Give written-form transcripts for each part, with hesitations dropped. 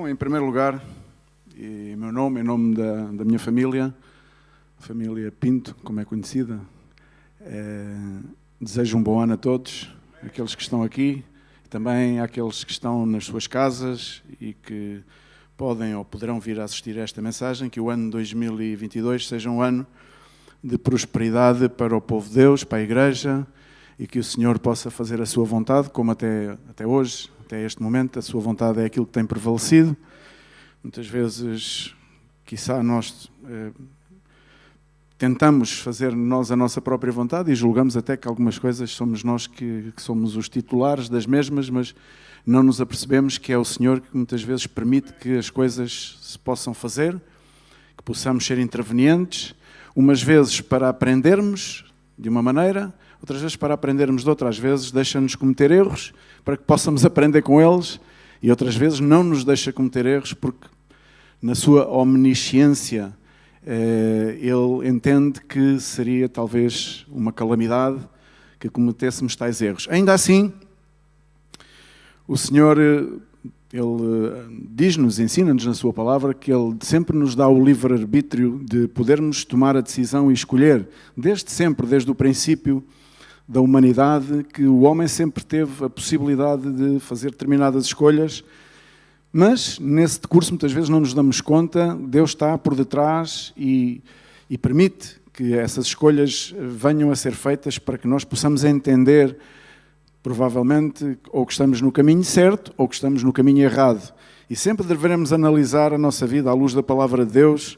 Bom, em primeiro lugar, em nome da minha família, família Pinto, como é conhecida, desejo um bom ano a todos, aqueles que estão aqui, também àqueles que estão nas suas casas e que podem ou poderão vir a assistir a esta mensagem, que o ano 2022 seja um ano de prosperidade para o povo de Deus, para a Igreja, e que o Senhor possa fazer a sua vontade, como até hoje, até este momento, a sua vontade é aquilo que tem prevalecido. Muitas vezes, quiçá, nós tentamos fazer nós a nossa própria vontade e julgamos até que algumas coisas somos nós que somos os titulares das mesmas, mas não nos apercebemos que é o Senhor que muitas vezes permite que as coisas se possam fazer, que possamos ser intervenientes, umas vezes para aprendermos de uma maneira, outras vezes para aprendermos de outra. Às vezes deixa-nos cometer erros para que possamos aprender com eles e outras vezes não nos deixa cometer erros porque na sua omnisciência ele entende que seria talvez uma calamidade que cometêssemos tais erros. Ainda assim, o Senhor, Ele diz-nos, ensina-nos na sua palavra que Ele sempre nos dá o livre-arbítrio de podermos tomar a decisão e escolher, desde sempre, desde o princípio da humanidade, que o homem sempre teve a possibilidade de fazer determinadas escolhas, mas nesse decurso muitas vezes não nos damos conta, Deus está por detrás e permite que essas escolhas venham a ser feitas para que nós possamos entender, provavelmente, ou que estamos no caminho certo ou que estamos no caminho errado. E sempre devemos analisar a nossa vida à luz da palavra de Deus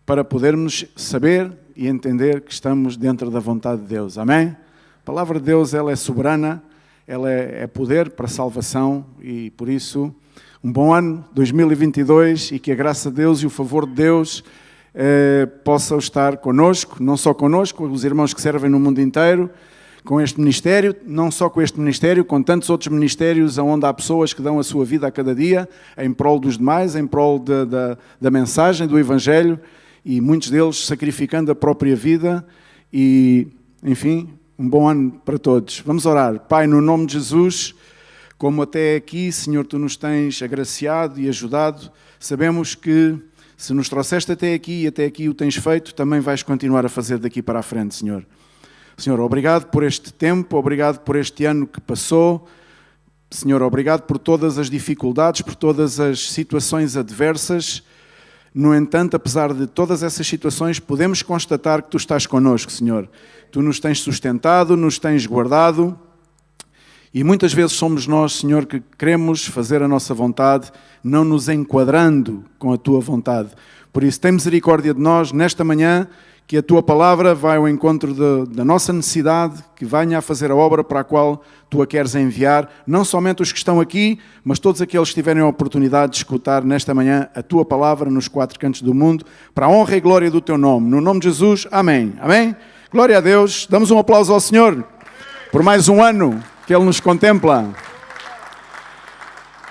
para podermos saber e entender que estamos dentro da vontade de Deus. Amém? A palavra de Deus, ela é soberana, ela é poder para a salvação e, por isso, um bom ano 2022 e que a graça de Deus e o favor de Deus possam estar connosco, não só connosco, os irmãos que servem no mundo inteiro, com este ministério, não só com este ministério, com tantos outros ministérios onde há pessoas que dão a sua vida a cada dia em prol dos demais, em prol da mensagem, do Evangelho, e muitos deles sacrificando a própria vida e, enfim, um bom ano para todos. Vamos orar. Pai, no nome de Jesus, como até aqui, Senhor, Tu nos tens agraciado e ajudado, sabemos que se nos trouxeste até aqui e até aqui o tens feito, também vais continuar a fazer daqui para a frente, Senhor. Senhor, obrigado por este tempo, obrigado por este ano que passou. Senhor, obrigado por todas as dificuldades, por todas as situações adversas. No entanto, apesar de todas essas situações, podemos constatar que Tu estás connosco, Senhor. Tu nos tens sustentado, nos tens guardado. E muitas vezes somos nós, Senhor, que queremos fazer a nossa vontade, não nos enquadrando com a Tua vontade. Por isso, tem misericórdia de nós nesta manhã, que a Tua palavra vai ao encontro da nossa necessidade, que venha a fazer a obra para a qual Tu a queres enviar, não somente os que estão aqui, mas todos aqueles que tiverem a oportunidade de escutar nesta manhã a Tua palavra nos quatro cantos do mundo, para a honra e glória do Teu nome. No nome de Jesus, amém. Amém? Glória a Deus. Damos um aplauso ao Senhor por mais um ano que Ele nos contempla.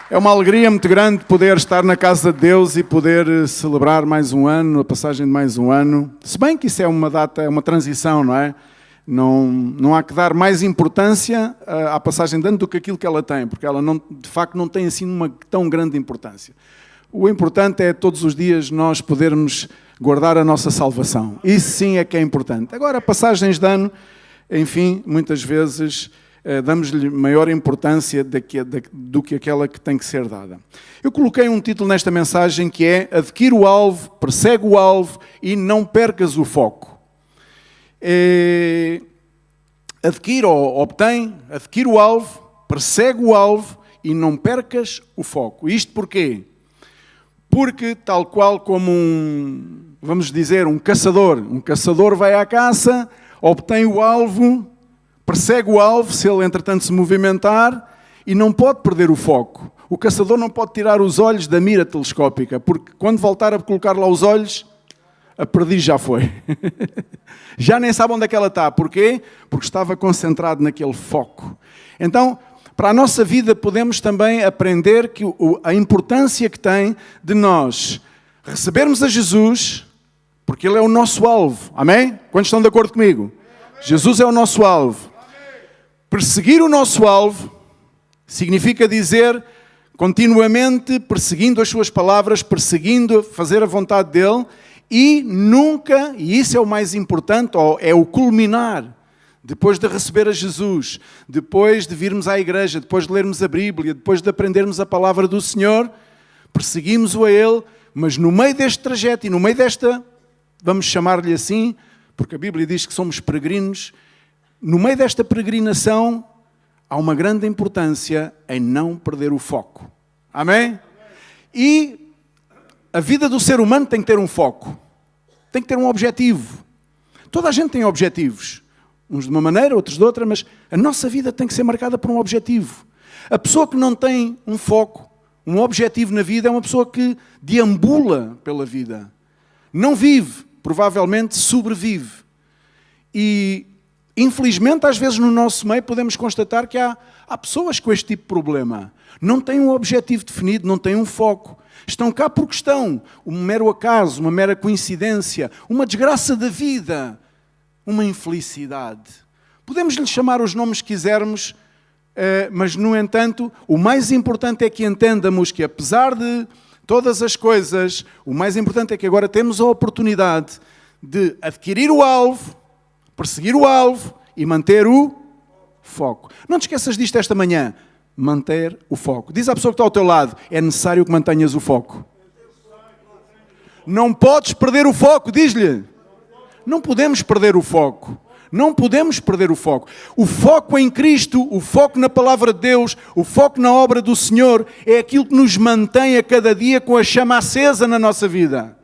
É uma alegria muito grande poder estar na casa de Deus e poder celebrar mais um ano, a passagem de mais um ano. Se bem que isso é uma data, é uma transição, não é? Não há que dar mais importância à passagem de ano do que aquilo que ela tem, porque ela de facto não tem assim uma tão grande importância. O importante é todos os dias nós podermos guardar a nossa salvação. Isso sim é que é importante. Agora, passagens de ano, enfim, muitas vezes damos-lhe maior importância do que aquela que tem que ser dada. Eu coloquei um título nesta mensagem que é Adquire o alvo, persegue o alvo e não percas o foco. Adquire ou obtém, adquire o alvo, persegue o alvo e não percas o foco. Isto porquê? Porque tal qual como vamos dizer, um caçador vai à caça, obtém o alvo, persegue o alvo, se ele entretanto se movimentar, e não pode perder o foco. O caçador não pode tirar os olhos da mira telescópica, porque quando voltar a colocar lá os olhos, a perdiz já foi. Já nem sabe onde é que ela está. Porquê? Porque estava concentrado naquele foco. Então, para a nossa vida podemos também aprender que a importância que tem de nós recebermos a Jesus, porque Ele é o nosso alvo. Amém? Quantos estão de acordo comigo? Amém. Jesus é o nosso alvo. Perseguir o nosso alvo significa dizer continuamente perseguindo as suas palavras, perseguindo fazer a vontade dele, e nunca, e isso é o mais importante, ou é o culminar, depois de receber a Jesus, depois de virmos à igreja, depois de lermos a Bíblia, depois de aprendermos a palavra do Senhor, perseguimos-o a Ele, mas no meio deste trajeto e no meio desta, vamos chamar-lhe assim, porque a Bíblia diz que somos peregrinos, no meio desta peregrinação há uma grande importância em não perder o foco. Amém? E a vida do ser humano tem que ter um foco, tem que ter um objetivo. Toda a gente tem objetivos, uns de uma maneira, outros de outra, mas a nossa vida tem que ser marcada por um objetivo. A pessoa que não tem um foco, um objetivo na vida, é uma pessoa que deambula pela vida. Não vive, provavelmente sobrevive. E, infelizmente, às vezes no nosso meio podemos constatar que há pessoas com este tipo de problema. Não têm um objetivo definido, não têm um foco. Estão cá porque estão. Um mero acaso, uma mera coincidência, uma desgraça da vida, uma infelicidade. Podemos lhe chamar os nomes que quisermos, mas, no entanto, o mais importante é que entendamos que, apesar de todas as coisas, o mais importante é que agora temos a oportunidade de adquirir o alvo, perseguir o alvo e manter o foco. Não te esqueças disto esta manhã. Manter o foco. Diz à pessoa que está ao teu lado, é necessário que mantenhas o foco. Não podes perder o foco, diz-lhe. Não podemos perder o foco. Não podemos perder o foco. O foco em Cristo, o foco na palavra de Deus, o foco na obra do Senhor, é aquilo que nos mantém a cada dia com a chama acesa na nossa vida.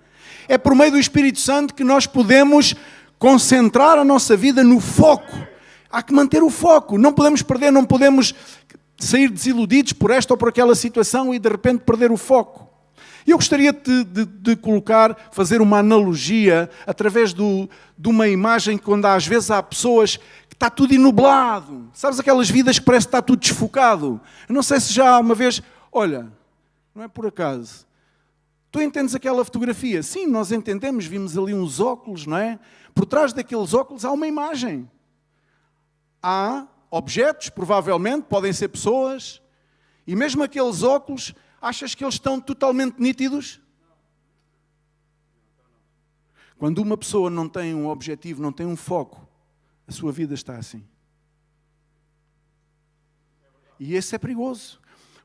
É por meio do Espírito Santo que nós podemos concentrar a nossa vida no foco. Há que manter o foco. Não podemos perder, não podemos sair desiludidos por esta ou por aquela situação e de repente perder o foco. Eu gostaria de colocar, fazer uma analogia através de uma imagem quando às vezes há pessoas que está tudo enublado. Sabes aquelas vidas que parece que está tudo desfocado? Eu não sei se já uma vez... Olha, não é por acaso. Tu entendes aquela fotografia? Sim, nós entendemos, vimos ali uns óculos, não é? Por trás daqueles óculos há uma imagem. Há objetos, provavelmente, podem ser pessoas, e mesmo aqueles óculos... Achas que eles estão totalmente nítidos? Quando uma pessoa não tem um objetivo, não tem um foco, a sua vida está assim. E esse é perigoso.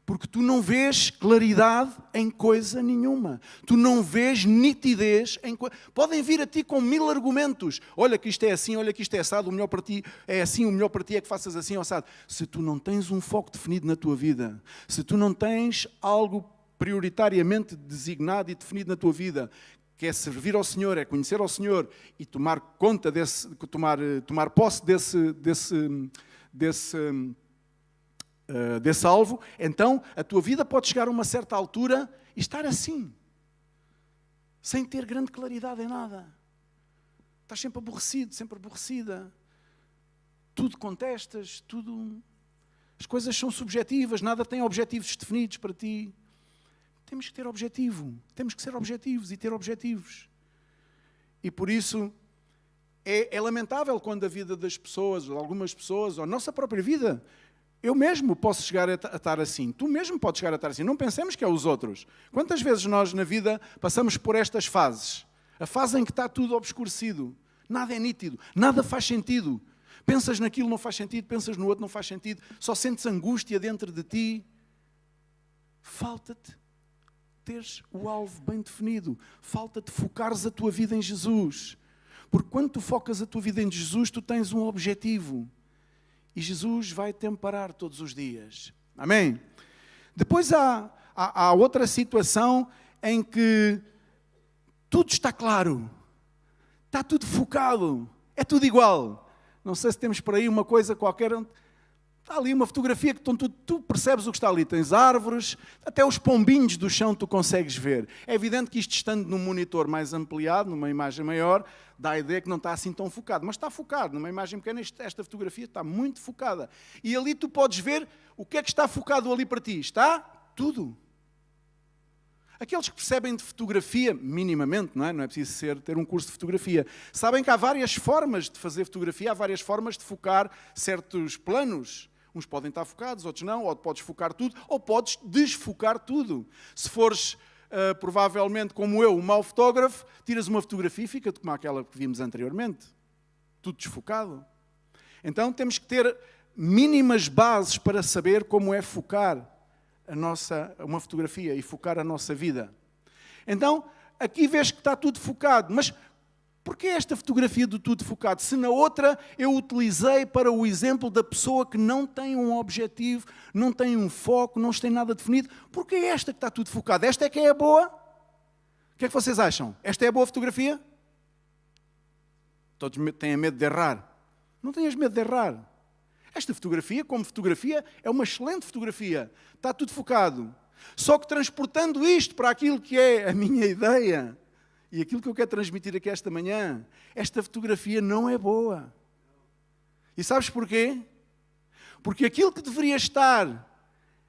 Porque tu não vês claridade em coisa nenhuma. Tu não vês nitidez em coisa. Podem vir a ti com 1000 argumentos. Olha que isto é assim, olha que isto é assado, o melhor para ti é assim, o melhor para ti é que faças assim, assado. Se tu não tens um foco definido na tua vida, se tu não tens algo prioritariamente designado e definido na tua vida, que é servir ao Senhor, é conhecer ao Senhor e tomar conta tomar posse desse alvo, então a tua vida pode chegar a uma certa altura e estar assim, sem ter grande claridade em nada. Estás sempre aborrecido, sempre aborrecida. Tudo contestas, tudo... As coisas são subjetivas, nada tem objetivos definidos para ti. Temos que ter objetivo, temos que ser objetivos e ter objetivos. E por isso é lamentável quando a vida das pessoas, ou algumas pessoas, ou a nossa própria vida... Eu mesmo posso chegar a estar assim. Tu mesmo podes chegar a estar assim. Não pensemos que é os outros. Quantas vezes nós na vida passamos por estas fases? A fase em que está tudo obscurecido. Nada é nítido. Nada faz sentido. Pensas naquilo, não faz sentido. Pensas no outro, não faz sentido. Só sentes angústia dentro de ti. Falta-te teres o alvo bem definido. Falta-te focares a tua vida em Jesus. Porque quando tu focas a tua vida em Jesus, tu tens um objetivo. E Jesus vai te amparar todos os dias. Amém? Depois há outra situação em que tudo está claro. Está tudo focado. É tudo igual. Não sei se temos por aí uma coisa qualquer. Está ali uma fotografia que tu percebes o que está ali. Tens árvores, até os pombinhos do chão tu consegues ver. É evidente que isto estando num monitor mais ampliado, numa imagem maior, dá a ideia que não está assim tão focado. Mas está focado. Numa imagem pequena, esta fotografia está muito focada. E ali tu podes ver o que é que está focado ali para ti. Está tudo. Aqueles que percebem de fotografia, minimamente, não é? Não é preciso ter um curso de fotografia. Sabem que há várias formas de fazer fotografia, há várias formas de focar certos planos. Uns podem estar focados, outros não, ou podes focar tudo, ou podes desfocar tudo. Se fores, provavelmente, como eu, um mau fotógrafo, tiras uma fotografia e fica-te como aquela que vimos anteriormente. Tudo desfocado. Então temos que ter mínimas bases para saber como é focar uma fotografia e focar a nossa vida. Então, aqui vês que está tudo focado, mas porquê esta fotografia de tudo focado? Se na outra eu utilizei para o exemplo da pessoa que não tem um objetivo, não tem um foco, não tem nada definido, porquê esta que está tudo focado? Esta é que é a boa? O que é que vocês acham? Esta é a boa fotografia? Todos têm medo de errar. Não tenhas medo de errar. Esta fotografia, como fotografia, é uma excelente fotografia. Está tudo focado. Só que transportando isto para aquilo que é a minha ideia e aquilo que eu quero transmitir aqui esta manhã, esta fotografia não é boa. E sabes porquê? Porque aquilo que deveria estar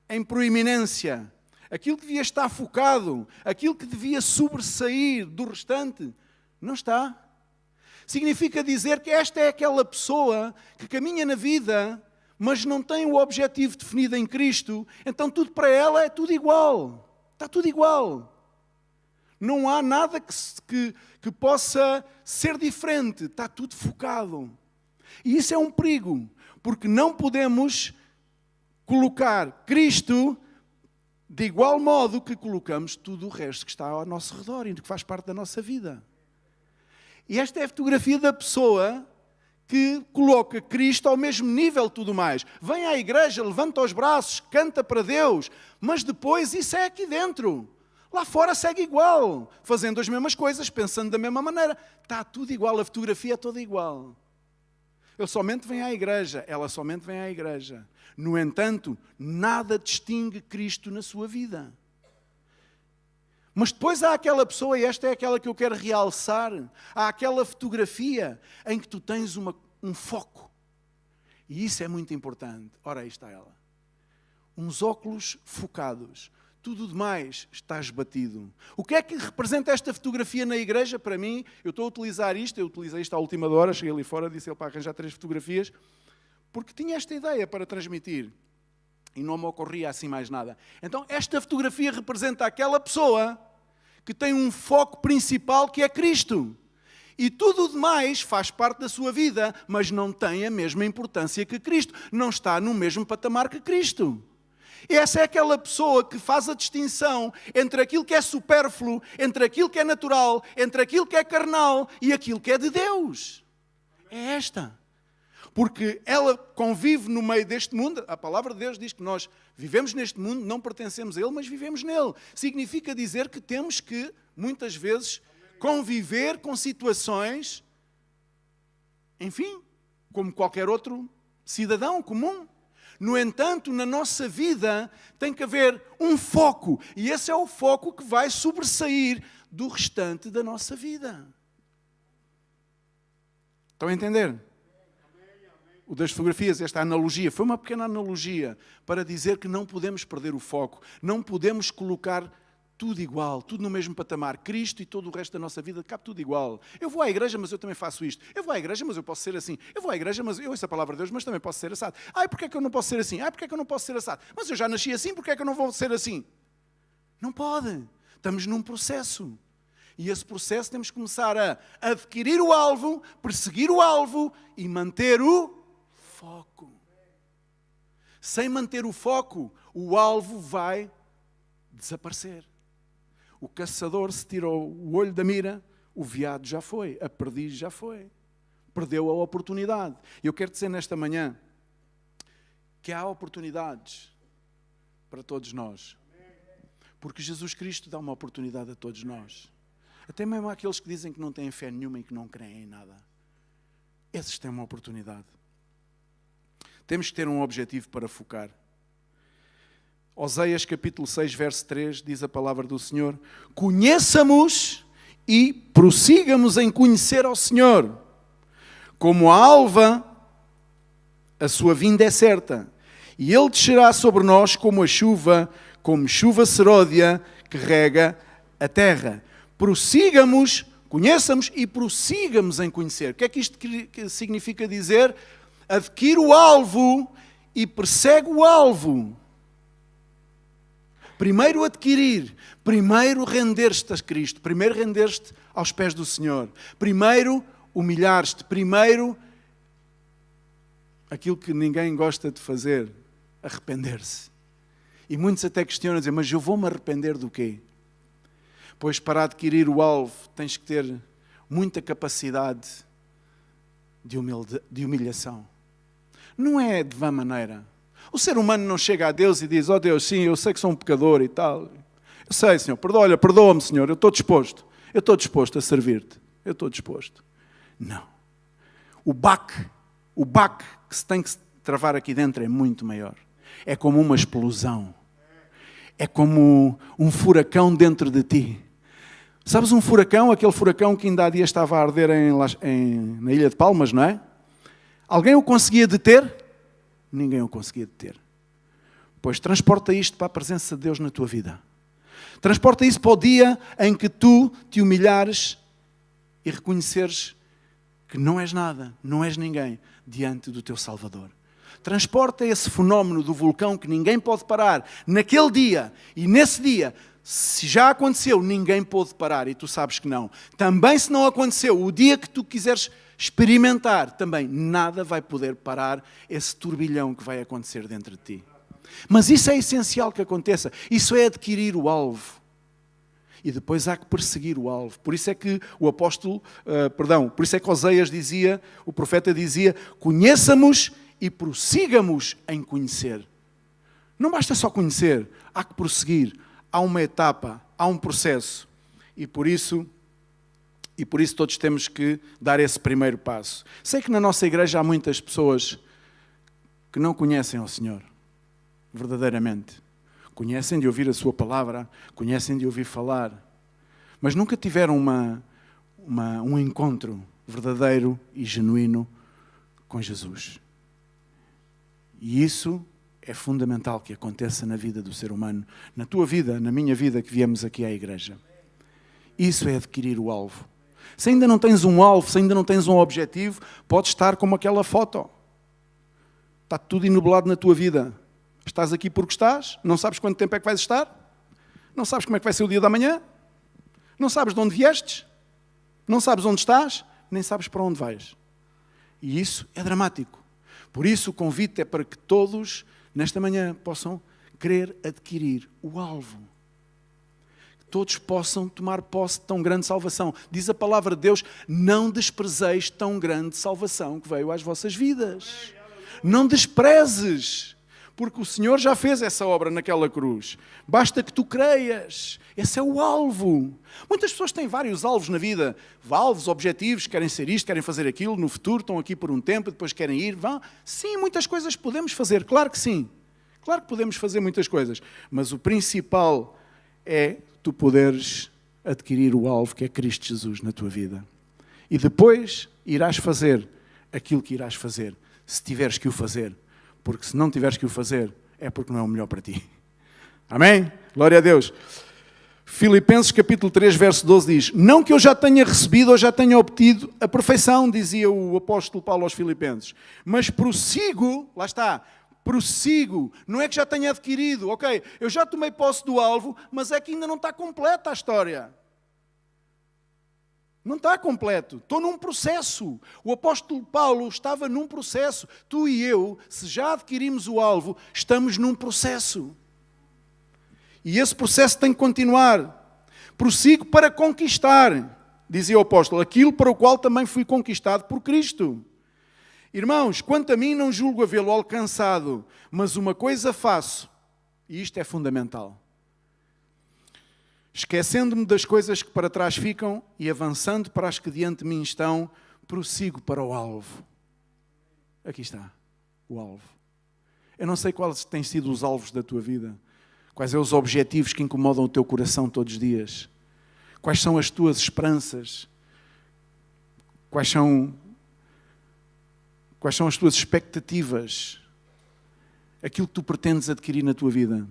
em proeminência, aquilo que devia estar focado, aquilo que devia sobressair do restante, não está. Significa dizer que esta é aquela pessoa que caminha na vida, mas não tem o objetivo definido em Cristo, então tudo para ela é tudo igual. Está tudo igual. Não há nada que possa ser diferente. Está tudo focado. E isso é um perigo, porque não podemos colocar Cristo de igual modo que colocamos tudo o resto que está ao nosso redor e que faz parte da nossa vida. E esta é a fotografia da pessoa que coloca Cristo ao mesmo nível de tudo mais. Vem à igreja, levanta os braços, canta para Deus, mas depois isso é aqui dentro. Lá fora segue igual, fazendo as mesmas coisas, pensando da mesma maneira. Está tudo igual, a fotografia é toda igual. Ele somente vem à igreja, ela somente vem à igreja. No entanto, nada distingue Cristo na sua vida. Mas depois há aquela pessoa, e esta é aquela que eu quero realçar, há aquela fotografia em que tu tens um foco. E isso é muito importante. Ora, aí está ela. Uns óculos focados. Tudo demais está esbatido. O que é que representa esta fotografia na igreja? Para mim, eu estou a utilizar isto, eu utilizei isto à última hora, cheguei ali fora, disse ele para arranjar 3 fotografias, porque tinha esta ideia para transmitir. E não me ocorria assim mais nada. Então, esta fotografia representa aquela pessoa que tem um foco principal que é Cristo. E tudo o demais faz parte da sua vida, mas não tem a mesma importância que Cristo. Não está no mesmo patamar que Cristo. E essa é aquela pessoa que faz a distinção entre aquilo que é supérfluo, entre aquilo que é natural, entre aquilo que é carnal e aquilo que é de Deus. É esta. Porque ela convive no meio deste mundo. A palavra de Deus diz que nós vivemos neste mundo, não pertencemos a ele, mas vivemos nele. Significa dizer que temos que, muitas vezes, conviver com situações, enfim, como qualquer outro cidadão comum. No entanto, na nossa vida tem que haver um foco. E esse é o foco que vai sobressair do restante da nossa vida. Estão a entender? O das fotografias, esta analogia, foi uma pequena analogia para dizer que não podemos perder o foco, não podemos colocar tudo igual, tudo no mesmo patamar. Cristo e todo o resto da nossa vida, cabe tudo igual. Eu vou à igreja, mas eu também faço isto. Eu vou à igreja, mas eu posso ser assim. Eu vou à igreja, mas eu ouço a palavra de Deus, mas também posso ser assado. Ai, porquê é que eu não posso ser assim? Ai, porquê é que eu não posso ser assado? Mas eu já nasci assim, porquê é que eu não vou ser assim? Não pode. Estamos num processo. E esse processo temos que começar a adquirir o alvo, perseguir o alvo e manter o foco. Sem manter o foco, o alvo vai desaparecer. O caçador se tirou o olho da mira, o veado já foi, a perdiz já foi. Perdeu a oportunidade. Eu quero dizer nesta manhã que há oportunidades para todos nós. Porque Jesus Cristo dá uma oportunidade a todos nós. Até mesmo àqueles que dizem que não têm fé nenhuma e que não creem em nada. Esses têm uma oportunidade. Temos que ter um objetivo para focar. Oséias capítulo 6, verso 3, diz a palavra do Senhor: conheçamos e prossigamos em conhecer ao Senhor. Como a alva, a sua vinda é certa, e Ele descerá sobre nós como chuva seródia que rega a terra. Prossigamos, conheçamos e prossigamos em conhecer. O que é que isto significa dizer? Adquire o alvo e persegue o alvo. Primeiro adquirir, primeiro render-te a Cristo, primeiro render-te aos pés do Senhor, primeiro humilhar-te, primeiro aquilo que ninguém gosta de fazer, arrepender-se. E muitos até questionam, dizem, mas eu vou-me arrepender do quê? Pois para adquirir o alvo tens que ter muita capacidade de humilhação. Não é de vã maneira. O ser humano não chega a Deus e diz, Deus, sim, eu sei que sou um pecador e tal. Eu sei, Senhor, perdoa-me, Senhor, eu estou disposto a servir-te. Eu estou disposto. Não. O baque que se tem que travar aqui dentro é muito maior. É como uma explosão. É como um furacão dentro de ti. Sabes um furacão? Aquele furacão que ainda há dias estava a arder na Ilha de Palmas, não é? Alguém o conseguia deter? Ninguém o conseguia deter. Pois transporta isto para a presença de Deus na tua vida. Transporta isso para o dia em que tu te humilhares e reconheceres que não és nada, não és ninguém diante do teu Salvador. Transporta esse fenómeno do vulcão que ninguém pode parar naquele dia e nesse dia. Se já aconteceu, ninguém pôde parar e tu sabes que não. Também se não aconteceu, o dia que tu quiseres experimentar, também nada vai poder parar esse turbilhão que vai acontecer dentro de ti. Mas isso é essencial que aconteça. Isso é adquirir o alvo. E depois há que perseguir o alvo. Por isso é que por isso é que Oséias dizia, o profeta dizia, conheçamos e prossigamos em conhecer. Não basta só conhecer, há que prosseguir. Há uma etapa, há um processo. E por isso todos temos que dar esse primeiro passo. Sei que na nossa igreja há muitas pessoas que não conhecem ao Senhor, verdadeiramente. Conhecem de ouvir a sua palavra, conhecem de ouvir falar, mas nunca tiveram um encontro verdadeiro e genuíno com Jesus. E isso é fundamental que aconteça na vida do ser humano, na tua vida, na minha vida, que viemos aqui à igreja. Isso é adquirir o alvo. Se ainda não tens um alvo, se ainda não tens um objetivo, podes estar como aquela foto. Está tudo enublado na tua vida. Estás aqui porque estás, não sabes quanto tempo é que vais estar, não sabes como é que vai ser o dia da manhã, não sabes de onde viestes, não sabes onde estás, nem sabes para onde vais. E isso é dramático. Por isso o convite é para que todos, nesta manhã, possam querer adquirir o alvo. Que todos possam tomar posse de tão grande salvação. Diz a palavra de Deus, não desprezeis tão grande salvação que veio às vossas vidas. Não desprezes, porque o Senhor já fez essa obra naquela cruz. Basta que tu creias. Esse é o alvo. Muitas pessoas têm vários alvos na vida. Alvos, objetivos, querem ser isto, querem fazer aquilo, no futuro estão aqui por um tempo, depois querem ir, vão. Sim, muitas coisas podemos fazer, claro que sim. Claro que podemos fazer muitas coisas. Mas o principal é tu poderes adquirir o alvo que é Cristo Jesus na tua vida. E depois irás fazer aquilo que irás fazer, se tiveres que o fazer. Porque se não tiveres que o fazer, é porque não é o melhor para ti. Amém? Glória a Deus. Filipenses capítulo 3, verso 12 diz, não que eu já tenha recebido ou já tenha obtido a perfeição, dizia o apóstolo Paulo aos Filipenses, mas prossigo, lá está, prossigo, não é que já tenha adquirido, ok, eu já tomei posse do alvo, mas é que ainda não está completa a história. Não está completo, estou num processo. O apóstolo Paulo estava num processo. Tu e eu, se já adquirimos o alvo, estamos num processo. E esse processo tem que continuar. Prossigo para conquistar, dizia o apóstolo, aquilo para o qual também fui conquistado por Cristo. Irmãos, quanto a mim não julgo havê-lo alcançado, mas uma coisa faço, e isto é fundamental. Esquecendo-me das coisas que para trás ficam e avançando para as que diante de mim estão, prossigo para o alvo. Aqui está, o alvo. Eu não sei quais têm sido os alvos da tua vida, quais são os objetivos que incomodam o teu coração todos os dias, quais são as tuas esperanças, quais são as tuas expectativas, aquilo que tu pretendes adquirir na tua vida.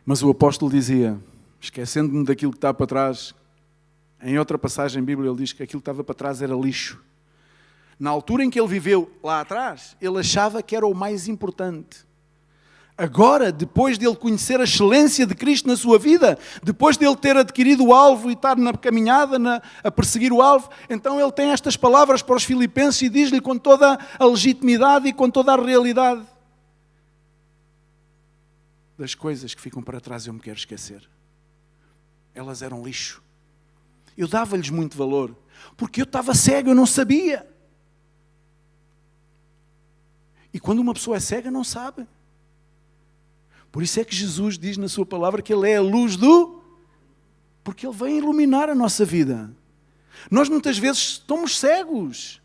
Mas o apóstolo dizia, esquecendo-me daquilo que está para trás, em outra passagem bíblica ele diz que aquilo que estava para trás era lixo. Na altura em que ele viveu lá atrás, ele achava que era o mais importante. Agora, depois de ele conhecer a excelência de Cristo na sua vida, depois de ele ter adquirido o alvo e estar na caminhada, a perseguir o alvo, então ele tem estas palavras para os filipenses e diz-lhe com toda a legitimidade e com toda a realidade: das coisas que ficam para trás eu me quero esquecer. Elas eram lixo. Eu dava-lhes muito valor, porque eu estava cego, eu não sabia. E quando uma pessoa é cega, não sabe. Por isso é que Jesus diz na sua palavra que Ele é a luz do... Porque Ele vem iluminar a nossa vida. Nós muitas vezes estamos cegos.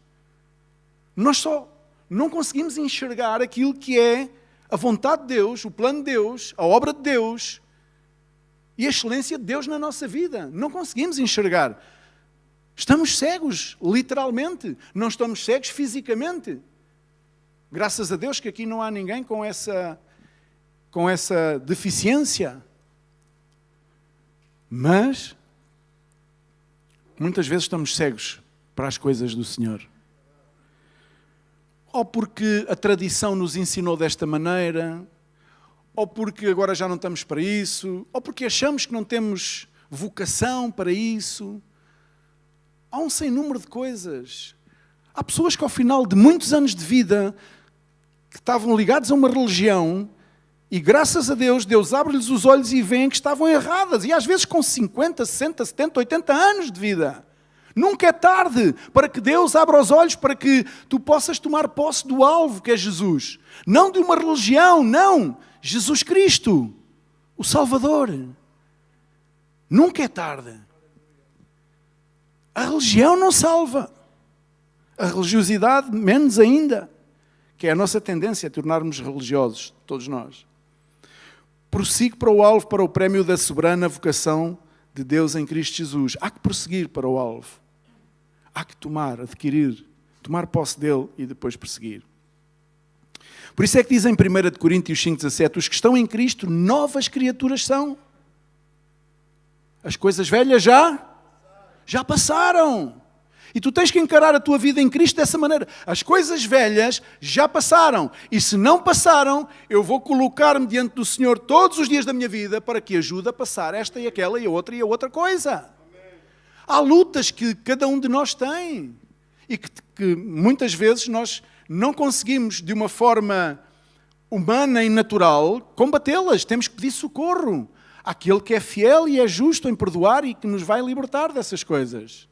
Nós só não conseguimos enxergar aquilo que é a vontade de Deus, o plano de Deus, a obra de Deus e a excelência de Deus na nossa vida. Não conseguimos enxergar. Estamos cegos, literalmente. Não estamos cegos fisicamente. Graças a Deus que aqui não há ninguém com essa deficiência. Mas muitas vezes estamos cegos para as coisas do Senhor. Ou porque a tradição nos ensinou desta maneira, ou porque agora já não estamos para isso, ou porque achamos que não temos vocação para isso. Há um sem número de coisas. Há pessoas que ao final de muitos anos de vida, que estavam ligados a uma religião, e graças a Deus, Deus abre-lhes os olhos e veem que estavam erradas. E às vezes com 50, 60, 70, 80 anos de vida. Nunca é tarde para que Deus abra os olhos para que tu possas tomar posse do alvo que é Jesus. Não de uma religião, não. Jesus Cristo, o Salvador. Nunca é tarde. A religião não salva. A religiosidade menos ainda. Que é a nossa tendência a tornarmos religiosos, todos nós. Prossigo para o alvo, para o prémio da soberana vocação de Deus em Cristo Jesus. Há que prosseguir para o alvo. Há que adquirir, tomar posse dele e depois prosseguir. Por isso é que diz em 1 Coríntios 5,17, os que estão em Cristo, novas criaturas são. As coisas velhas já passaram. E tu tens que encarar a tua vida em Cristo dessa maneira. As coisas velhas já passaram. E se não passaram, eu vou colocar-me diante do Senhor todos os dias da minha vida para que ajude a passar esta e aquela e a outra coisa. Amém. Há lutas que cada um de nós tem. E que muitas vezes nós não conseguimos, de uma forma humana e natural, combatê-las. Temos que pedir socorro àquele que é fiel e é justo em perdoar e que nos vai libertar dessas coisas.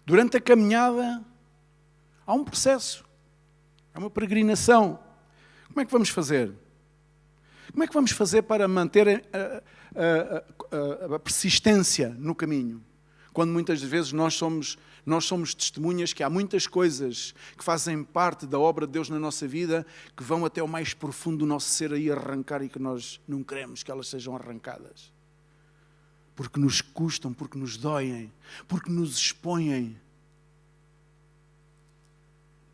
Durante a caminhada, há um processo, há uma peregrinação. Como é que vamos fazer? Como é que vamos fazer para manter a persistência no caminho? Quando muitas vezes nós somos testemunhas que há muitas coisas que fazem parte da obra de Deus na nossa vida que vão até o mais profundo do nosso ser aí arrancar e que nós não queremos que elas sejam arrancadas. Porque nos custam, porque nos doem, porque nos expõem.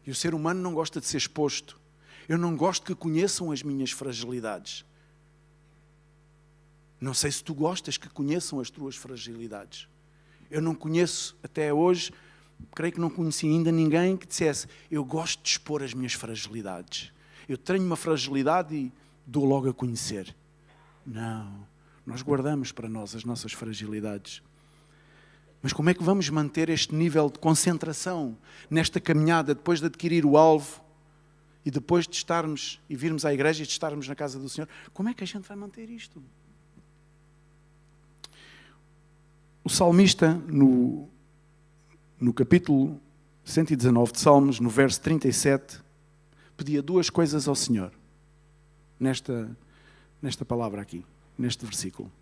E o ser humano não gosta de ser exposto. Eu não gosto que conheçam as minhas fragilidades. Não sei se tu gostas que conheçam as tuas fragilidades. Eu não conheço até hoje, creio que não conheci ainda ninguém que dissesse: eu gosto de expor as minhas fragilidades. Eu tenho uma fragilidade e dou logo a conhecer. Não. Nós guardamos para nós as nossas fragilidades. Mas como é que vamos manter este nível de concentração nesta caminhada depois de adquirir o alvo e depois de estarmos e virmos à igreja e de estarmos na casa do Senhor? Como é que a gente vai manter isto? O salmista, no capítulo 119 de Salmos, no verso 37, pedia duas coisas ao Senhor nesta palavra aqui. Neste versículo.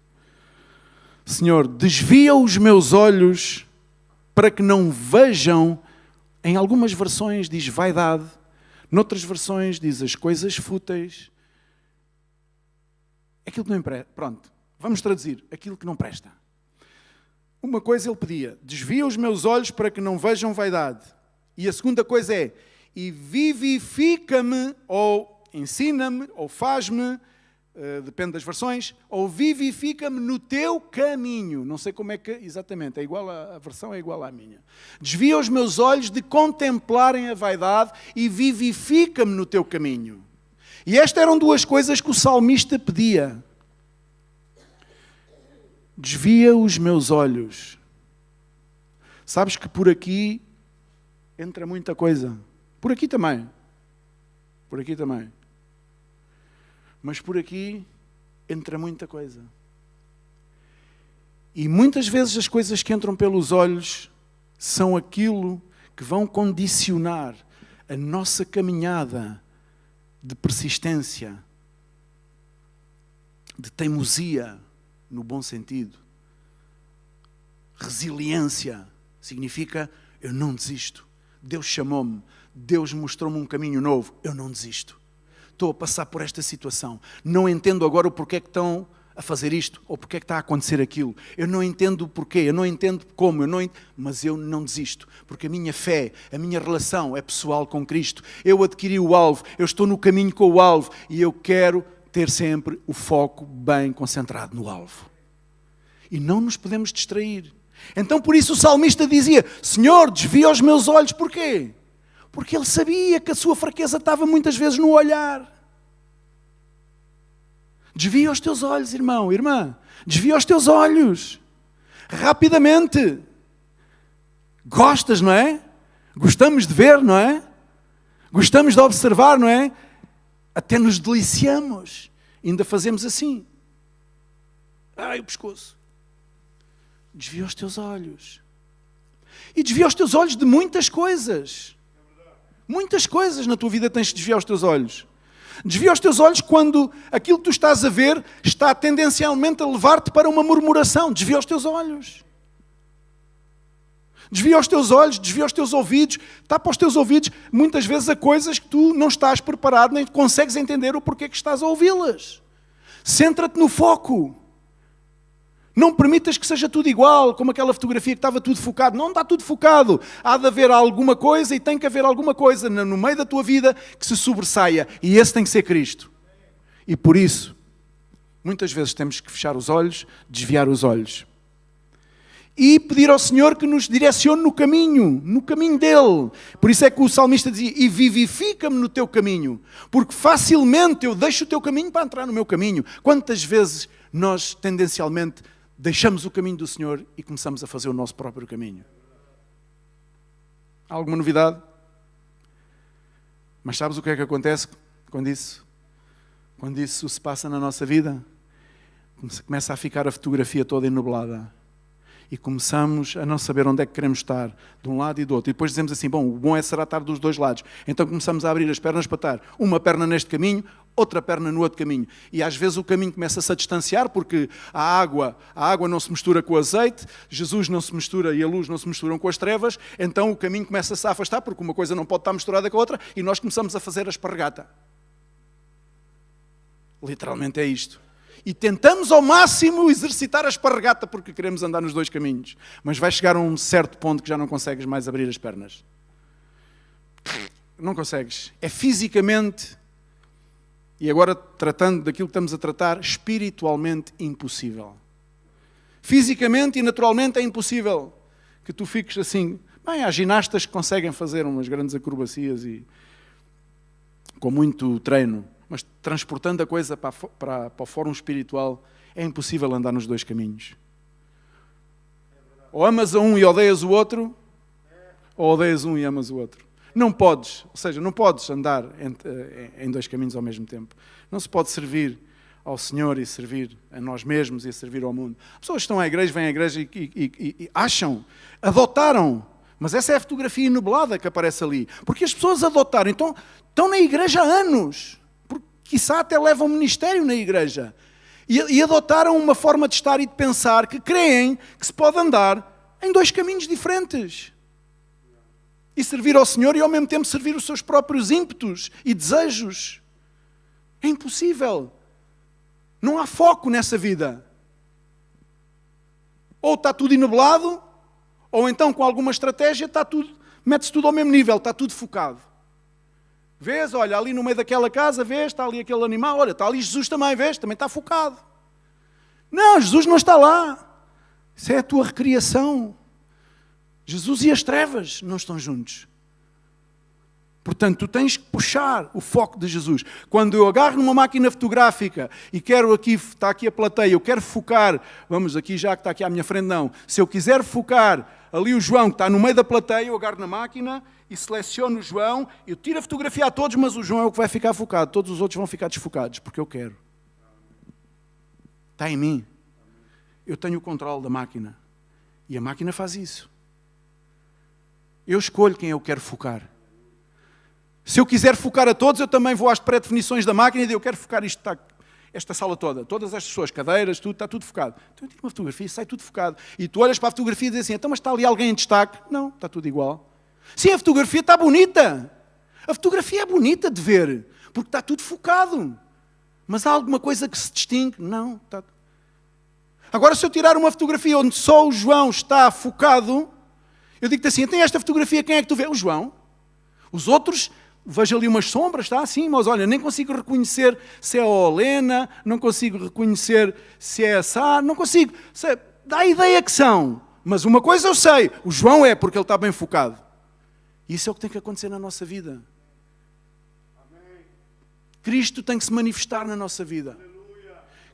Senhor, desvia os meus olhos para que não vejam, em algumas versões diz vaidade, noutras versões diz as coisas fúteis, aquilo que não presta. Pronto, vamos traduzir, aquilo que não presta. Uma coisa ele pedia, desvia os meus olhos para que não vejam vaidade. E a segunda coisa é, e vivifica-me, ou ensina-me, ou faz-me depende das versões, ou vivifica-me no teu caminho. Não sei como é que exatamente, a versão é igual à minha. Desvia os meus olhos de contemplarem a vaidade e vivifica-me no teu caminho. E estas eram duas coisas que o salmista pedia. Desvia os meus olhos. Sabes que por aqui entra muita coisa. Por aqui também. Por aqui também. Mas por aqui entra muita coisa. E muitas vezes as coisas que entram pelos olhos são aquilo que vão condicionar a nossa caminhada de persistência, de teimosia, no bom sentido. Resiliência significa eu não desisto. Deus chamou-me, Deus mostrou-me um caminho novo, eu não desisto. Estou a passar por esta situação. Não entendo agora o porquê que estão a fazer isto ou porquê que está a acontecer aquilo. Eu não entendo o porquê, eu não entendo como, mas eu não desisto. Porque a minha fé, a minha relação é pessoal com Cristo. Eu adquiri o alvo, eu estou no caminho com o alvo e eu quero ter sempre o foco bem concentrado no alvo. E não nos podemos distrair. Então por isso o salmista dizia, Senhor, desvia os meus olhos. Porquê? Porque ele sabia que a sua fraqueza estava muitas vezes no olhar. Desvia os teus olhos, irmão, irmã. Desvia os teus olhos. Rapidamente. Gostas, não é? Gostamos de ver, não é? Gostamos de observar, não é? Até nos deliciamos. Ainda fazemos assim. Ai, o pescoço. Desvia os teus olhos. E desvia os teus olhos de muitas coisas. Muitas coisas na tua vida tens de desviar os teus olhos. Desvia os teus olhos quando aquilo que tu estás a ver está tendencialmente a levar-te para uma murmuração. Desvia os teus olhos. Desvia os teus olhos, desvia os teus ouvidos. Tapa os teus ouvidos muitas vezes a coisas que tu não estás preparado, nem consegues entender o porquê que estás a ouvi-las. Centra-te no foco. Não permitas que seja tudo igual, como aquela fotografia que estava tudo focado. Não está tudo focado. Há de haver alguma coisa e tem que haver alguma coisa no meio da tua vida que se sobressaia. E esse tem que ser Cristo. E por isso, muitas vezes temos que fechar os olhos, desviar os olhos. E pedir ao Senhor que nos direcione no caminho dEle. Por isso é que o salmista dizia, e vivifica-me no teu caminho. Porque facilmente eu deixo o teu caminho para entrar no meu caminho. Quantas vezes nós tendencialmente deixamos o caminho do Senhor e começamos a fazer o nosso próprio caminho? Há alguma novidade? Mas sabes o que é que acontece quando isso se passa na nossa vida? Começa a ficar a fotografia toda enublada. E começamos a não saber onde é que queremos estar, de um lado e do outro. E depois dizemos assim, bom, o bom será estar dos dois lados. Então começamos a abrir as pernas para estar uma perna neste caminho, outra perna no outro caminho. E às vezes o caminho começa-se a distanciar, porque a água não se mistura com o azeite, Jesus não se mistura e a luz não se misturam com as trevas, então o caminho começa-se a afastar, porque uma coisa não pode estar misturada com a outra, e nós começamos a fazer a esparregata. Literalmente é isto. E tentamos ao máximo exercitar a esparregata porque queremos andar nos dois caminhos. Mas vai chegar a um certo ponto que já não consegues mais abrir as pernas. Não consegues. É fisicamente, e agora tratando daquilo que estamos a tratar, espiritualmente impossível. Fisicamente e naturalmente é impossível que tu fiques assim. Bem, há ginastas que conseguem fazer umas grandes acrobacias e com muito treino. Mas transportando a coisa para o fórum espiritual, é impossível andar nos dois caminhos. Ou amas a um e odeias o outro, ou odeias um e amas o outro. Não podes, ou seja, não podes andar em dois caminhos ao mesmo tempo. Não se pode servir ao Senhor e servir a nós mesmos e servir ao mundo. As pessoas estão à igreja, vêm à igreja e acham, adotaram. Mas essa é a fotografia enublada que aparece ali. Porque as pessoas adotaram, então estão na igreja há anos. Quiçá até levam um ministério na igreja. E adotaram uma forma de estar e de pensar que creem que se pode andar em dois caminhos diferentes. E servir ao Senhor e ao mesmo tempo servir os seus próprios ímpetos e desejos. É impossível. Não há foco nessa vida. Ou está tudo enublado, ou então com alguma estratégia mete-se tudo ao mesmo nível, está tudo focado. Vês, olha, ali no meio daquela casa, vês, está ali aquele animal, olha, está ali Jesus também, vês, também está focado. Não, Jesus não está lá. Isso é a tua recriação. Jesus e as trevas não estão juntos. Portanto, tu tens que puxar o foco de Jesus. Quando eu agarro numa máquina fotográfica e quero aqui, está aqui a plateia, eu quero focar, vamos aqui já que está aqui à minha frente, não. Se eu quiser focar ali o João que está no meio da plateia, eu agarro na máquina e seleciono o João, eu tiro a fotografia a todos, mas o João é o que vai ficar focado. Todos os outros vão ficar desfocados, porque eu quero. Está em mim. Eu tenho o controle da máquina. E a máquina faz isso. Eu escolho quem eu quero focar. Se eu quiser focar a todos, eu também vou às pré-definições da máquina e digo, eu quero focar isto, esta sala toda, todas estas pessoas, cadeiras, tudo, está tudo focado. Então eu tiro uma fotografia e sai tudo focado. E tu olhas para a fotografia e dizes assim, então mas está ali alguém em destaque? Não, está tudo igual. Sim, a fotografia está bonita. A fotografia é bonita de ver, porque está tudo focado. Mas há alguma coisa que se distingue? Não. Está... Agora, se eu tirar uma fotografia onde só o João está focado, eu digo-te assim, tem esta fotografia, quem é que tu vês? O João. Os outros, vejo ali umas sombras, está assim, mas olha, nem consigo reconhecer se é a Olena, não consigo reconhecer se é a Sá, não consigo. Dá a ideia que são. Mas uma coisa eu sei, o João é porque ele está bem focado. Isso é o que tem que acontecer na nossa vida. Cristo tem que se manifestar na nossa vida.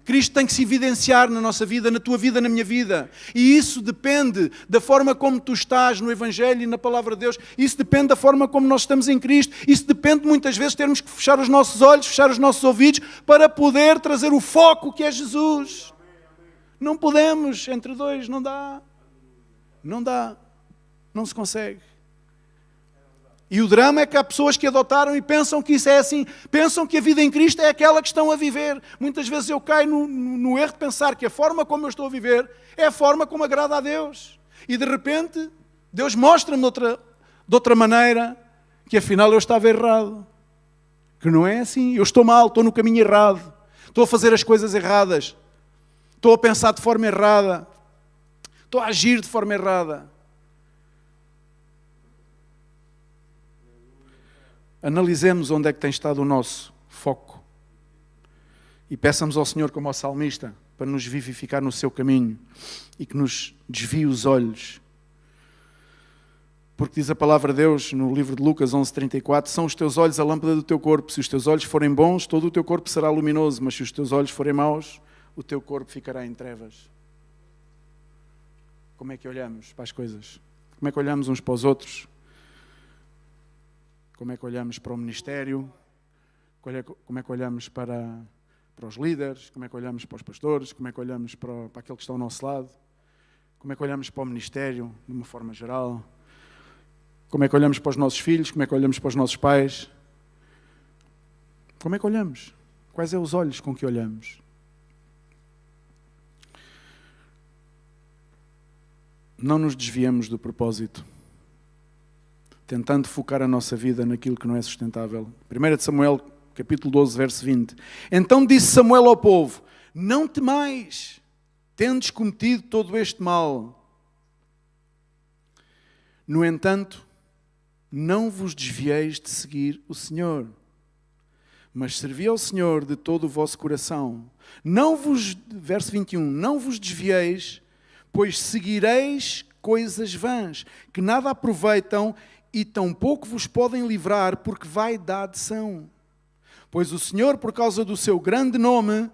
Cristo tem que se evidenciar na nossa vida, na tua vida, na minha vida. E isso depende da forma como tu estás no Evangelho e na Palavra de Deus. Isso depende da forma como nós estamos em Cristo. Isso depende muitas vezes de termos que fechar os nossos olhos, fechar os nossos ouvidos, para poder trazer o foco que é Jesus. Não podemos, entre dois, não dá. Não dá. Não se consegue. E o drama é que há pessoas que adotaram e pensam que isso é assim. Pensam que a vida em Cristo é aquela que estão a viver. Muitas vezes eu caio no erro de pensar que a forma como eu estou a viver é a forma como agrada a Deus. E de repente, Deus mostra-me de outra maneira que afinal eu estava errado. Que não é assim. Eu estou mal, estou no caminho errado. Estou a fazer as coisas erradas. Estou a pensar de forma errada. Estou a agir de forma errada. Analisemos onde é que tem estado o nosso foco e peçamos ao Senhor, como ao salmista, para nos vivificar no seu caminho e que nos desvie os olhos. Porque diz a palavra de Deus no livro de Lucas 11:34, são os teus olhos a lâmpada do teu corpo. Se os teus olhos forem bons, todo o teu corpo será luminoso, mas se os teus olhos forem maus, o teu corpo ficará em trevas. Como é que olhamos para as coisas? Como é que olhamos uns para os outros? Como é que olhamos para o ministério? Como é que olhamos para os líderes? Como é que olhamos para os pastores? Como é que olhamos para aquele que está ao nosso lado? Como é que olhamos para o ministério, de uma forma geral? Como é que olhamos para os nossos filhos? Como é que olhamos para os nossos pais? Como é que olhamos? Quais são os olhos com que olhamos? Não nos desviemos do propósito, tentando focar a nossa vida naquilo que não é sustentável. 1 Samuel, capítulo 12, verso 20. Então disse Samuel ao povo, não temais, tendes cometido todo este mal. No entanto, não vos desvieis de seguir o Senhor, mas servi ao Senhor de todo o vosso coração. Verso 21, não vos desvieis, pois seguireis coisas vãs, que nada aproveitam e tampouco vos podem livrar, porque vaidade são. Pois o Senhor, por causa do seu grande nome,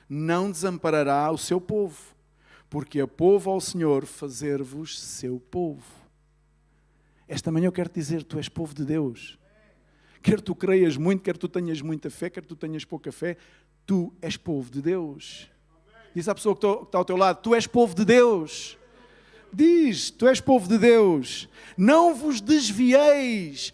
não desamparará o seu povo, porque aprova ao Senhor fazer-vos seu povo. Esta manhã eu quero te dizer, tu és povo de Deus. Quer tu creias muito, quer tu tenhas muita fé, quer tu tenhas pouca fé, tu és povo de Deus. Diz à pessoa que está ao teu lado, tu és povo de Deus. Diz, tu és povo de Deus. Não vos desvieis,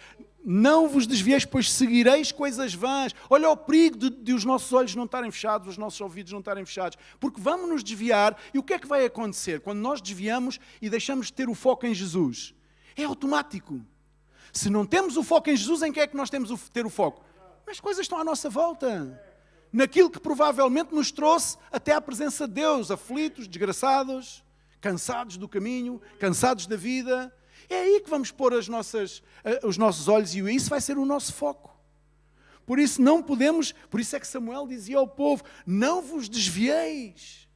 pois seguireis coisas vãs. Olha o perigo de os nossos olhos não estarem fechados, os nossos ouvidos não estarem fechados. Porque vamos nos desviar e o que é que vai acontecer? Quando nós desviamos e deixamos de ter o foco em Jesus? É automático. Se não temos o foco em Jesus, em que é que nós temos de ter o foco? As coisas estão à nossa volta. Naquilo que provavelmente nos trouxe até à presença de Deus, aflitos, desgraçados, cansados do caminho, cansados da vida. É aí que vamos pôr os nossos olhos e isso vai ser o nosso foco. Por isso não podemos, por isso é que Samuel dizia ao povo, não vos desvieis.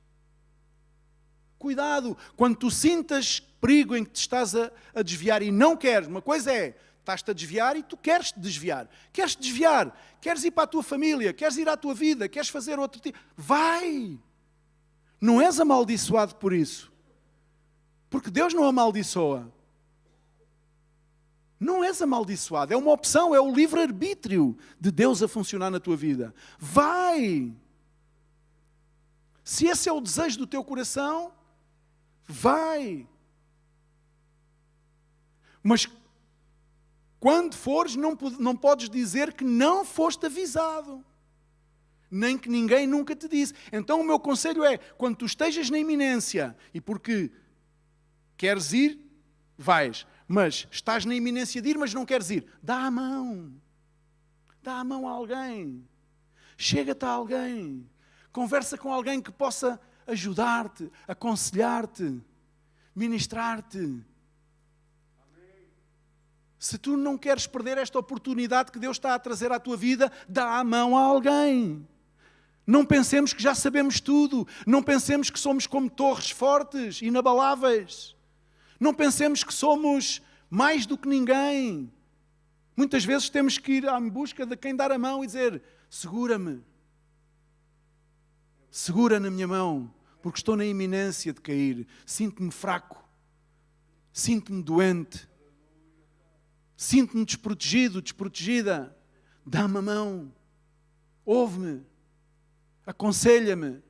Cuidado, quando tu sintas perigo em que te estás a desviar e não queres, uma coisa é, estás-te a desviar e tu queres te desviar. Queres te desviar, queres ir para a tua família, queres ir à tua vida, queres fazer outro tipo. Vai! Não és amaldiçoado por isso. Porque Deus não amaldiçoa. Não és amaldiçoado, é uma opção, é o livre-arbítrio de Deus a funcionar na tua vida. Vai! Se esse é o desejo do teu coração, vai! Mas quando fores, não podes dizer que não foste avisado. Nem que ninguém nunca te disse. Então o meu conselho é, quando tu estejas na iminência, e porque queres ir, vais. Mas estás na iminência de ir, mas não queres ir. Dá a mão. Dá a mão a alguém. Chega-te a alguém. Conversa com alguém que possa ajudar-te, aconselhar-te, ministrar-te. Se tu não queres perder esta oportunidade que Deus está a trazer à tua vida, dá a mão a alguém. Não pensemos que já sabemos tudo. Não pensemos que somos como torres fortes, inabaláveis. Não pensemos que somos mais do que ninguém. Muitas vezes temos que ir em busca de quem dar a mão e dizer, segura-me. Segura na minha mão, porque estou na iminência de cair. Sinto-me fraco. Sinto-me doente. Sinto-me desprotegido, desprotegida. Dá-me a mão. Ouve-me. Aconselha-me.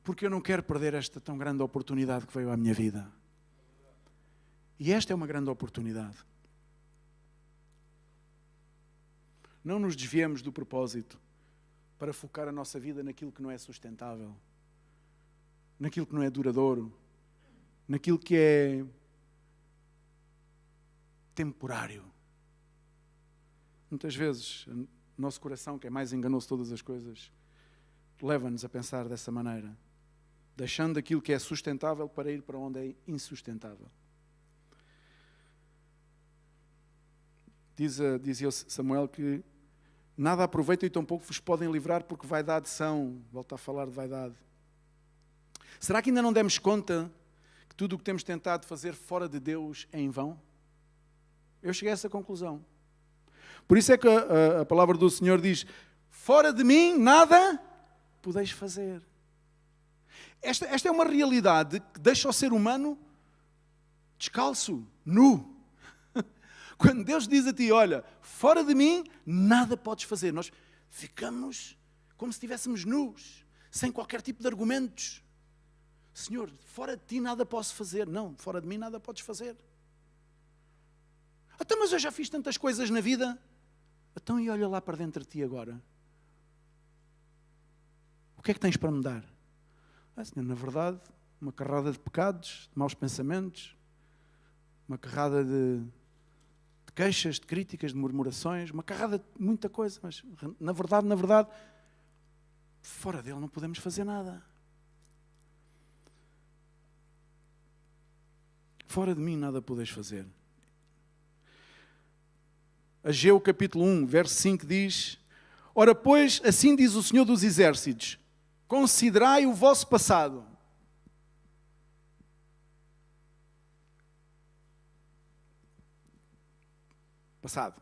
Porque eu não quero perder esta tão grande oportunidade que veio à minha vida. E esta é uma grande oportunidade. Não nos desviemos do propósito para focar a nossa vida naquilo que não é sustentável, naquilo que não é duradouro, naquilo que é temporário. Muitas vezes, o nosso coração, que é mais enganoso de todas as coisas, leva-nos a pensar dessa maneira, deixando aquilo que é sustentável para ir para onde é insustentável. Dizia Samuel que nada aproveitam e tampouco vos podem livrar porque vaidade são. Volta a falar de vaidade. Será que ainda não demos conta que tudo o que temos tentado fazer fora de Deus é em vão? Eu cheguei a essa conclusão. Por isso é que a palavra do Senhor diz, fora de mim nada podeis fazer. Esta é uma realidade que deixa o ser humano descalço, nu. Quando Deus diz a ti, olha, fora de mim nada podes fazer. Nós ficamos como se estivéssemos nus, sem qualquer tipo de argumentos. Senhor, fora de ti nada posso fazer. Não, fora de mim nada podes fazer. Então, mas eu já fiz tantas coisas na vida. Então, e olha lá para dentro de ti agora. O que é que tens para me dar? Senhor, na verdade, uma carrada de pecados, de maus pensamentos, uma carrada de queixas, de críticas, de murmurações, uma carrada de muita coisa, mas na verdade, fora dele não podemos fazer nada. Fora de mim nada podes fazer. Ageu capítulo 1, verso 5 diz, ora pois, assim diz o Senhor dos Exércitos, considerai o vosso passado. Passado.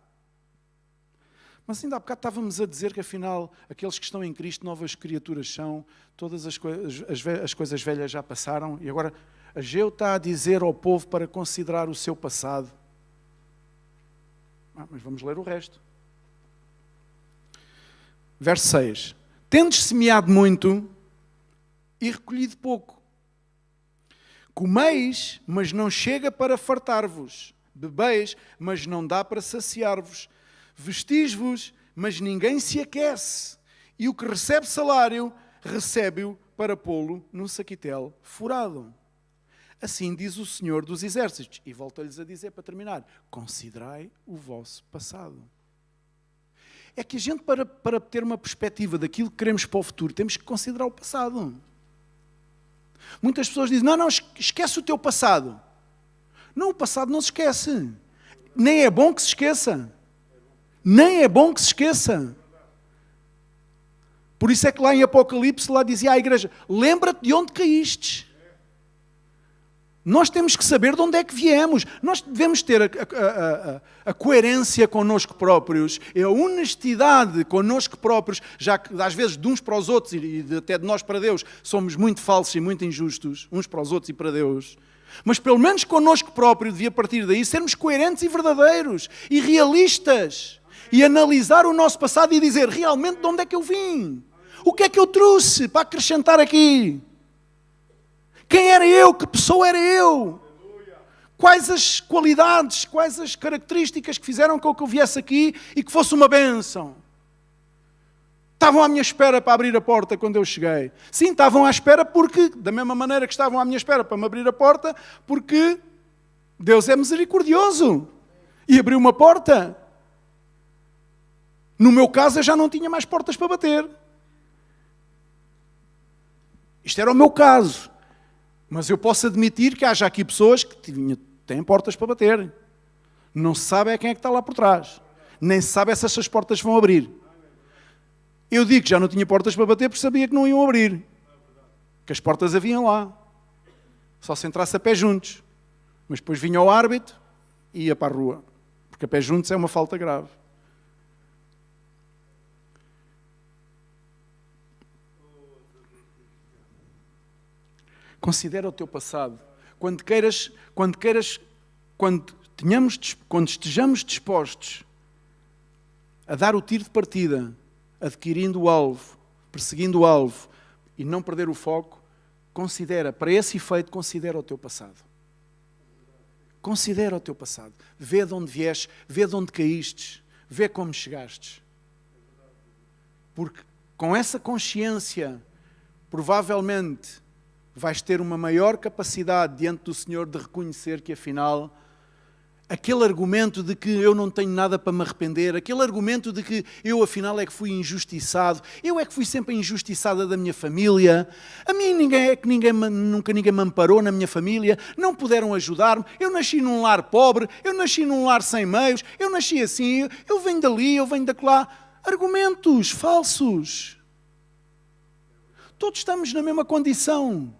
Mas ainda há bocado estávamos a dizer que afinal, aqueles que estão em Cristo, novas criaturas são, todas as coisas velhas já passaram, e agora Ageu está a dizer ao povo para considerar o seu passado. Mas vamos ler o resto. Verso 6. Tendes semeado muito e recolhido pouco. Comeis, mas não chega para fartar-vos. Bebeis, mas não dá para saciar-vos. Vestis-vos, mas ninguém se aquece. E o que recebe salário, recebe-o para pô-lo num saquitel furado. Assim diz o Senhor dos Exércitos. E volta-lhes a dizer, para terminar, considerai o vosso passado. É que a gente, para ter uma perspectiva daquilo que queremos para o futuro, temos que considerar o passado. Muitas pessoas dizem, não, esquece o teu passado. Não, o passado não se esquece. Nem é bom que se esqueça. Nem é bom que se esqueça. Por isso é que lá em Apocalipse, lá dizia à igreja, lembra-te de onde caíste. Nós temos que saber de onde é que viemos. Nós devemos ter a coerência connosco próprios, a honestidade connosco próprios, já que às vezes de uns para os outros e até de nós para Deus somos muito falsos e muito injustos, uns para os outros e para Deus. Mas pelo menos connosco próprio devia partir daí sermos coerentes e verdadeiros e realistas e analisar o nosso passado e dizer realmente de onde é que eu vim? O que é que eu trouxe para acrescentar aqui? Quem era eu? Que pessoa era eu? Quais as qualidades, quais as características que fizeram com que eu viesse aqui e que fosse uma bênção? Estavam à minha espera para abrir a porta quando eu cheguei. Sim, estavam à espera porque, da mesma maneira que estavam à minha espera para me abrir a porta, porque Deus é misericordioso e abriu uma porta. No meu caso, eu já não tinha mais portas para bater. Isto era o meu caso. Mas eu posso admitir que haja aqui pessoas que têm portas para bater. Não se sabe quem é que está lá por trás. Nem se sabe se essas portas vão abrir. Eu digo que já não tinha portas para bater porque sabia que não iam abrir. Que as portas haviam lá. Só se entrasse a pé juntos. Mas depois vinha o árbitro e ia para a rua. Porque a pé juntos é uma falta grave. Considera o teu passado. Quando estejamos dispostos a dar o tiro de partida, adquirindo o alvo, perseguindo o alvo e não perder o foco, para esse efeito, considera o teu passado. Considera o teu passado. Vê de onde vieste, vê de onde caíste, vê como chegastes. Porque com essa consciência, provavelmente, vais ter uma maior capacidade diante do Senhor de reconhecer que, afinal, aquele argumento de que eu não tenho nada para me arrepender, aquele argumento de que eu, afinal, é que fui injustiçado, eu é que fui sempre a injustiçada da minha família, a mim nunca ninguém me amparou na minha família, não puderam ajudar-me, eu nasci num lar pobre, eu nasci num lar sem meios, eu nasci assim, eu venho dali, eu venho daquela. Argumentos falsos. Todos estamos na mesma condição.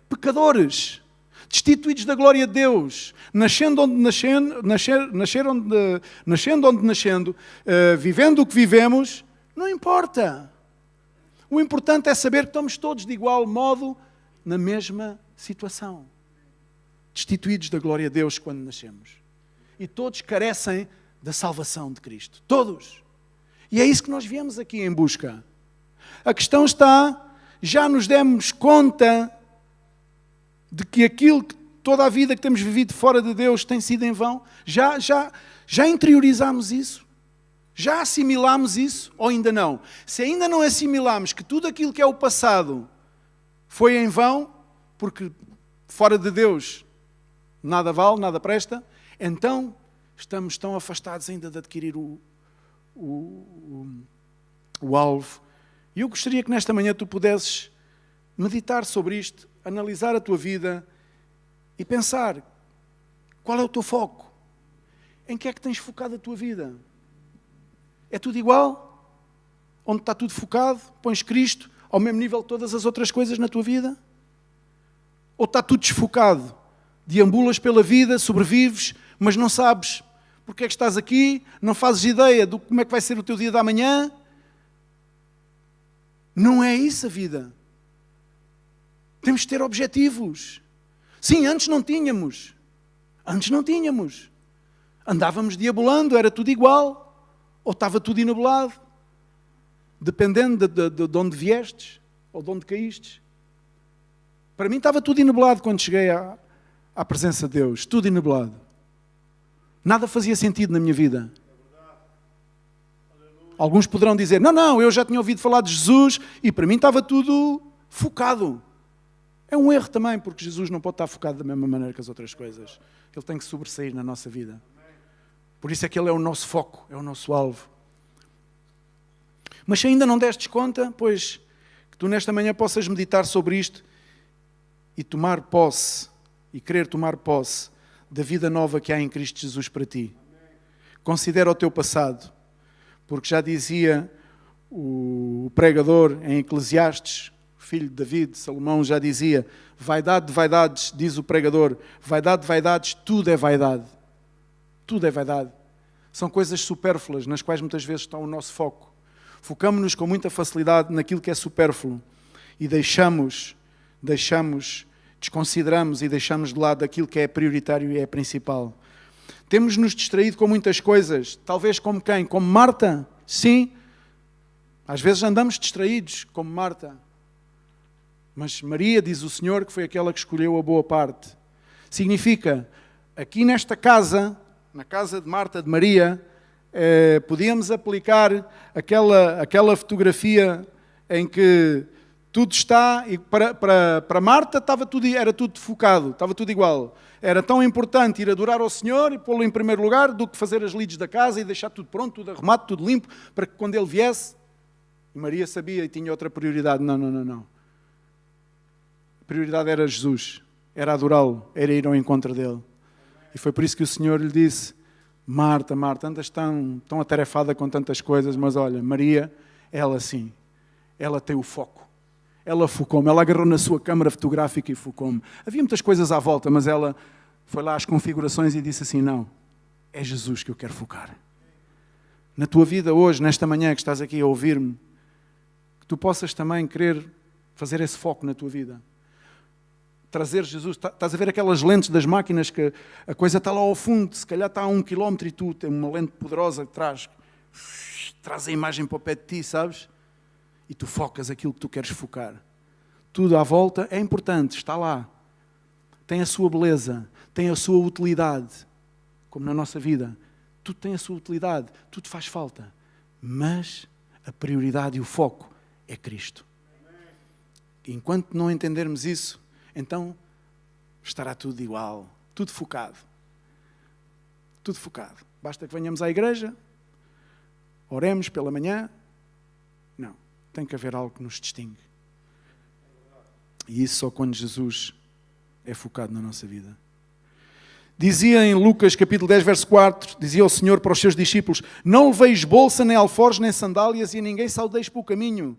Pecadores, destituídos da glória de Deus, nascendo onde nascendo, vivendo o que vivemos, não importa. O importante é saber que estamos todos de igual modo na mesma situação. Destituídos da glória de Deus quando nascemos. E todos carecem da salvação de Cristo. Todos. E é isso que nós viemos aqui em busca. A questão está, já nos demos conta de que toda a vida que temos vivido fora de Deus tem sido em vão? Já interiorizámos isso? Já assimilámos isso? Ou ainda não? Se ainda não assimilamos que tudo aquilo que é o passado foi em vão, porque fora de Deus nada vale, nada presta, então estamos tão afastados ainda de adquirir o alvo. E eu gostaria que nesta manhã tu pudesses meditar sobre isto, analisar a tua vida e pensar qual é o teu foco. Em que é que tens focado a tua vida? É tudo igual? Onde está tudo focado? Pões Cristo ao mesmo nível de todas as outras coisas na tua vida? Ou está tudo desfocado? Deambulas pela vida, sobrevives, mas não sabes porque é que estás aqui, não fazes ideia de como é que vai ser o teu dia de amanhã? Não é isso a vida. Temos de ter objetivos. Sim, antes não tínhamos. Andávamos deambulando, era tudo igual. Ou estava tudo enebulado. Dependendo de onde viestes ou de onde caístes. Para mim estava tudo enebulado quando cheguei à presença de Deus. Tudo enebulado. Nada fazia sentido na minha vida. Alguns poderão dizer, não, eu já tinha ouvido falar de Jesus e para mim estava tudo focado. É um erro também, porque Jesus não pode estar focado da mesma maneira que as outras coisas. Ele tem que sobressair na nossa vida. Por isso é que Ele é o nosso foco, é o nosso alvo. Mas se ainda não destes conta, pois que tu nesta manhã possas meditar sobre isto e tomar posse, e querer tomar posse da vida nova que há em Cristo Jesus para ti. Considera o teu passado. Porque já dizia o pregador em Eclesiastes, filho de David, Salomão, já dizia: vaidade de vaidades, diz o pregador, vaidade de vaidades, tudo é vaidade. Tudo é vaidade. São coisas supérfluas nas quais muitas vezes está o nosso foco. Focamos-nos com muita facilidade naquilo que é supérfluo e desconsideramos e deixamos de lado aquilo que é prioritário e é principal. Temos-nos distraído com muitas coisas, talvez como quem? Como Marta? Sim, às vezes andamos distraídos, como Marta. Mas Maria, diz o Senhor, que foi aquela que escolheu a boa parte. Significa, aqui nesta casa, na casa de Marta, de Maria, podíamos aplicar aquela fotografia em que tudo está, e para Marta era tudo focado, estava tudo igual. Era tão importante ir adorar ao Senhor e pô-lo em primeiro lugar do que fazer as lides da casa e deixar tudo pronto, tudo arrumado, tudo limpo, para que quando ele viesse, e Maria sabia e tinha outra prioridade. Não. A prioridade era Jesus, era adorá-lo, era ir ao encontro dele. E foi por isso que o Senhor lhe disse: Marta, Marta, andas tão atarefada com tantas coisas, mas olha, Maria, ela sim, ela tem o foco. Ela focou-me, ela agarrou na sua câmara fotográfica e focou-me. Havia muitas coisas à volta, mas ela foi lá às configurações e disse assim: não, é Jesus que eu quero focar. Na tua vida hoje, nesta manhã que estás aqui a ouvir-me, que tu possas também querer fazer esse foco na tua vida. Trazer Jesus, estás a ver aquelas lentes das máquinas que a coisa está lá ao fundo, se calhar está a 1 quilómetro e tu tens uma lente poderosa que traz a imagem para o pé de ti, sabes? E tu focas aquilo que tu queres focar. Tudo à volta é importante, está lá. Tem a sua beleza, tem a sua utilidade, como na nossa vida. Tudo tem a sua utilidade, tudo faz falta. Mas a prioridade e o foco é Cristo. Enquanto não entendermos isso, então estará tudo igual, tudo focado. Tudo focado. Basta que venhamos à igreja, oremos pela manhã. Não, tem que haver algo que nos distingue. E isso só quando Jesus é focado na nossa vida. Dizia em Lucas capítulo 10, verso 4, dizia o Senhor para os seus discípulos: não leveis bolsa, nem alforjes, nem sandálias, e a ninguém saudeis pelo caminho.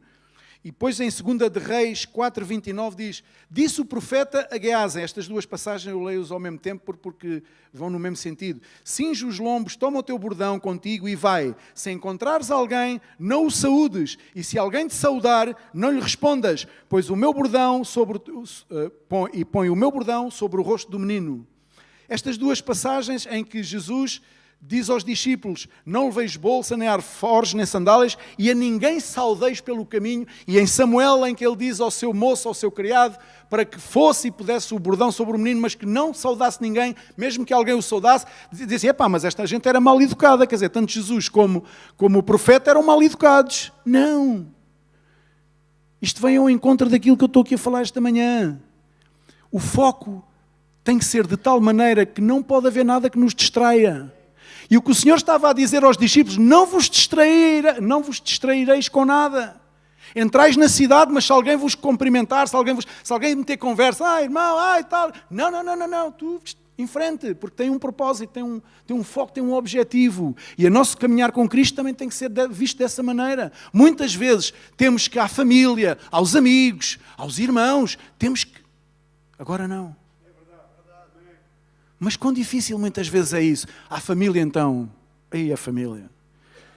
E depois em 2 de Reis 4:29 diz: disse o profeta a Geazi. Estas duas passagens eu leio-os ao mesmo tempo porque vão no mesmo sentido. Cinge os lombos, toma o teu bordão contigo e vai. Se encontrares alguém, não o saúdes. E se alguém te saudar, não lhe respondas, pois o meu bordão põe o meu bordão sobre o rosto do menino. Estas duas passagens em que Jesus diz aos discípulos: não leveis bolsa, nem alforjes, nem sandálias, e a ninguém saudeis pelo caminho. E em Samuel, em que ele diz ao seu moço, ao seu criado, para que fosse e pudesse o bordão sobre o menino, mas que não saudasse ninguém, mesmo que alguém o saudasse, dizia assim: epá, mas esta gente era mal educada. Quer dizer, tanto Jesus como o profeta eram mal educados. Não. Isto vem ao encontro daquilo que eu estou aqui a falar esta manhã. O foco tem que ser de tal maneira que não pode haver nada que nos distraia. E o que o Senhor estava a dizer aos discípulos: não vos distraireis com nada. Entrais na cidade, mas se alguém vos cumprimentar, se alguém meter conversa, irmão, tal. Não, tu em frente, porque tem um propósito, tem um foco, tem um objetivo. E o nosso caminhar com Cristo também tem que ser visto dessa maneira. Muitas vezes temos que à família, aos amigos, aos irmãos, temos que... Agora não. Mas quão difícil muitas vezes é isso. A família então, aí a família.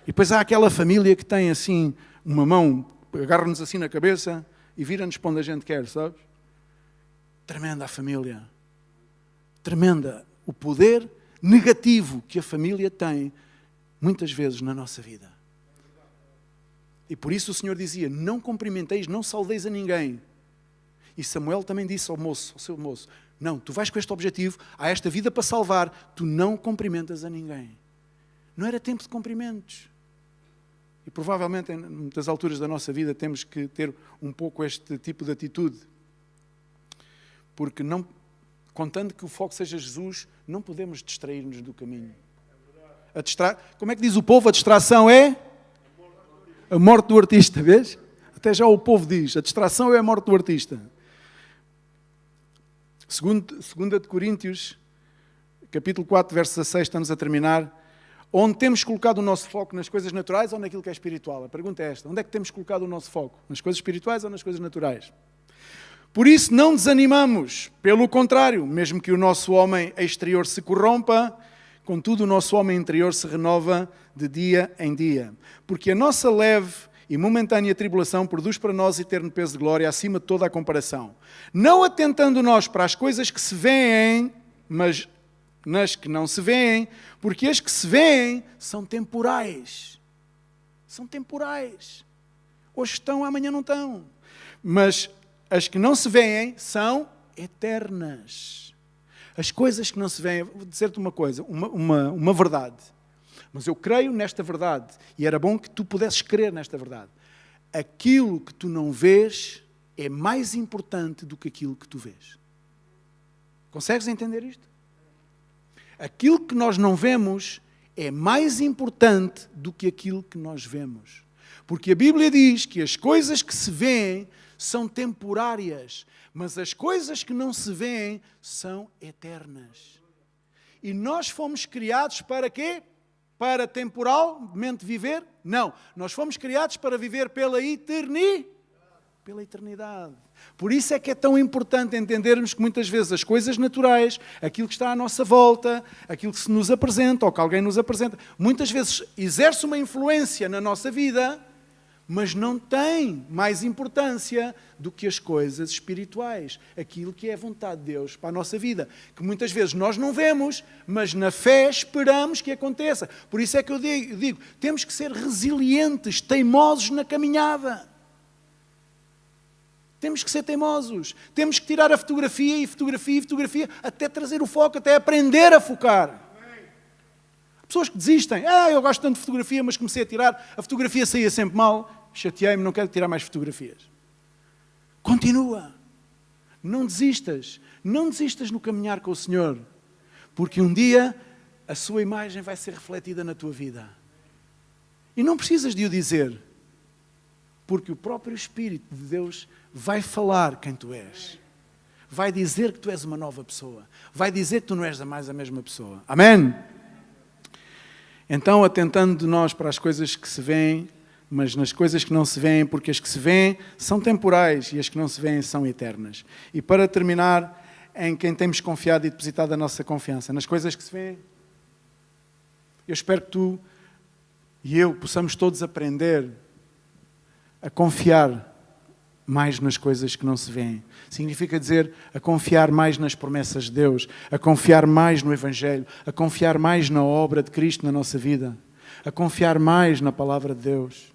E depois há aquela família que tem assim uma mão, agarra-nos assim na cabeça e vira-nos para onde a gente quer, sabes? Tremenda a família. Tremenda o poder negativo que a família tem muitas vezes na nossa vida. E por isso o Senhor dizia: não cumprimenteis, não saudeis a ninguém. E Samuel também disse ao seu moço: não, tu vais com este objetivo, há esta vida para salvar, tu não cumprimentas a ninguém. Não era tempo de cumprimentos. E provavelmente em muitas alturas da nossa vida temos que ter um pouco este tipo de atitude. Porque não, contando que o foco seja Jesus, não podemos distrair-nos do caminho. Como é que diz o povo? A distração é a morte do artista, vês? Até já o povo diz, a distração é a morte do artista. 2 de Coríntios, capítulo 4, verso 16, estamos a terminar. Onde temos colocado o nosso foco, nas coisas naturais ou naquilo que é espiritual? A pergunta é esta. Onde é que temos colocado o nosso foco? Nas coisas espirituais ou nas coisas naturais? Por isso não desanimamos. Pelo contrário, mesmo que o nosso homem exterior se corrompa, contudo o nosso homem interior se renova de dia em dia. Porque a nossa leve e momentânea tribulação produz para nós eterno peso de glória acima de toda a comparação. Não atentando nós para as coisas que se veem, mas nas que não se veem, porque as que se veem são temporais. São temporais. Hoje estão, amanhã não estão. Mas as que não se veem são eternas. As coisas que não se veem, vou dizer-te uma coisa, uma verdade. Mas eu creio nesta verdade, e era bom que tu pudesses crer nesta verdade. Aquilo que tu não vês é mais importante do que aquilo que tu vês. Consegues entender isto? Aquilo que nós não vemos é mais importante do que aquilo que nós vemos. Porque a Bíblia diz que as coisas que se veem são temporárias, mas as coisas que não se veem são eternas. E nós fomos criados para quê? Para temporalmente viver? Não. Nós fomos criados para viver pela eternidade. Pela eternidade. Por isso é que é tão importante entendermos que muitas vezes as coisas naturais, aquilo que está à nossa volta, aquilo que se nos apresenta ou que alguém nos apresenta, muitas vezes exerce uma influência na nossa vida, mas não tem mais importância do que as coisas espirituais. Aquilo que é a vontade de Deus para a nossa vida. Que muitas vezes nós não vemos, mas na fé esperamos que aconteça. Por isso é que eu digo, temos que ser resilientes, teimosos na caminhada. Temos que ser teimosos. Temos que tirar a fotografia, até trazer o foco, até aprender a focar. Pessoas que desistem. Eu gosto tanto de fotografia, mas comecei a tirar. A fotografia saía sempre mal. Chateei-me, não quero tirar mais fotografias. Continua. Não desistas. Não desistas no caminhar com o Senhor. Porque um dia a sua imagem vai ser refletida na tua vida. E não precisas de o dizer. Porque o próprio Espírito de Deus vai falar quem tu és. Vai dizer que tu és uma nova pessoa. Vai dizer que tu não és mais a mesma pessoa. Amém? Então, atentando de nós para as coisas que se veem, mas nas coisas que não se veem, porque as que se veem são temporais e as que não se veem são eternas. E para terminar, em quem temos confiado e depositado a nossa confiança, nas coisas que se veem, eu espero que tu e eu possamos todos aprender a confiar mais nas coisas que não se veem. Significa dizer a confiar mais nas promessas de Deus, a confiar mais no Evangelho, a confiar mais na obra de Cristo na nossa vida, a confiar mais na palavra de Deus,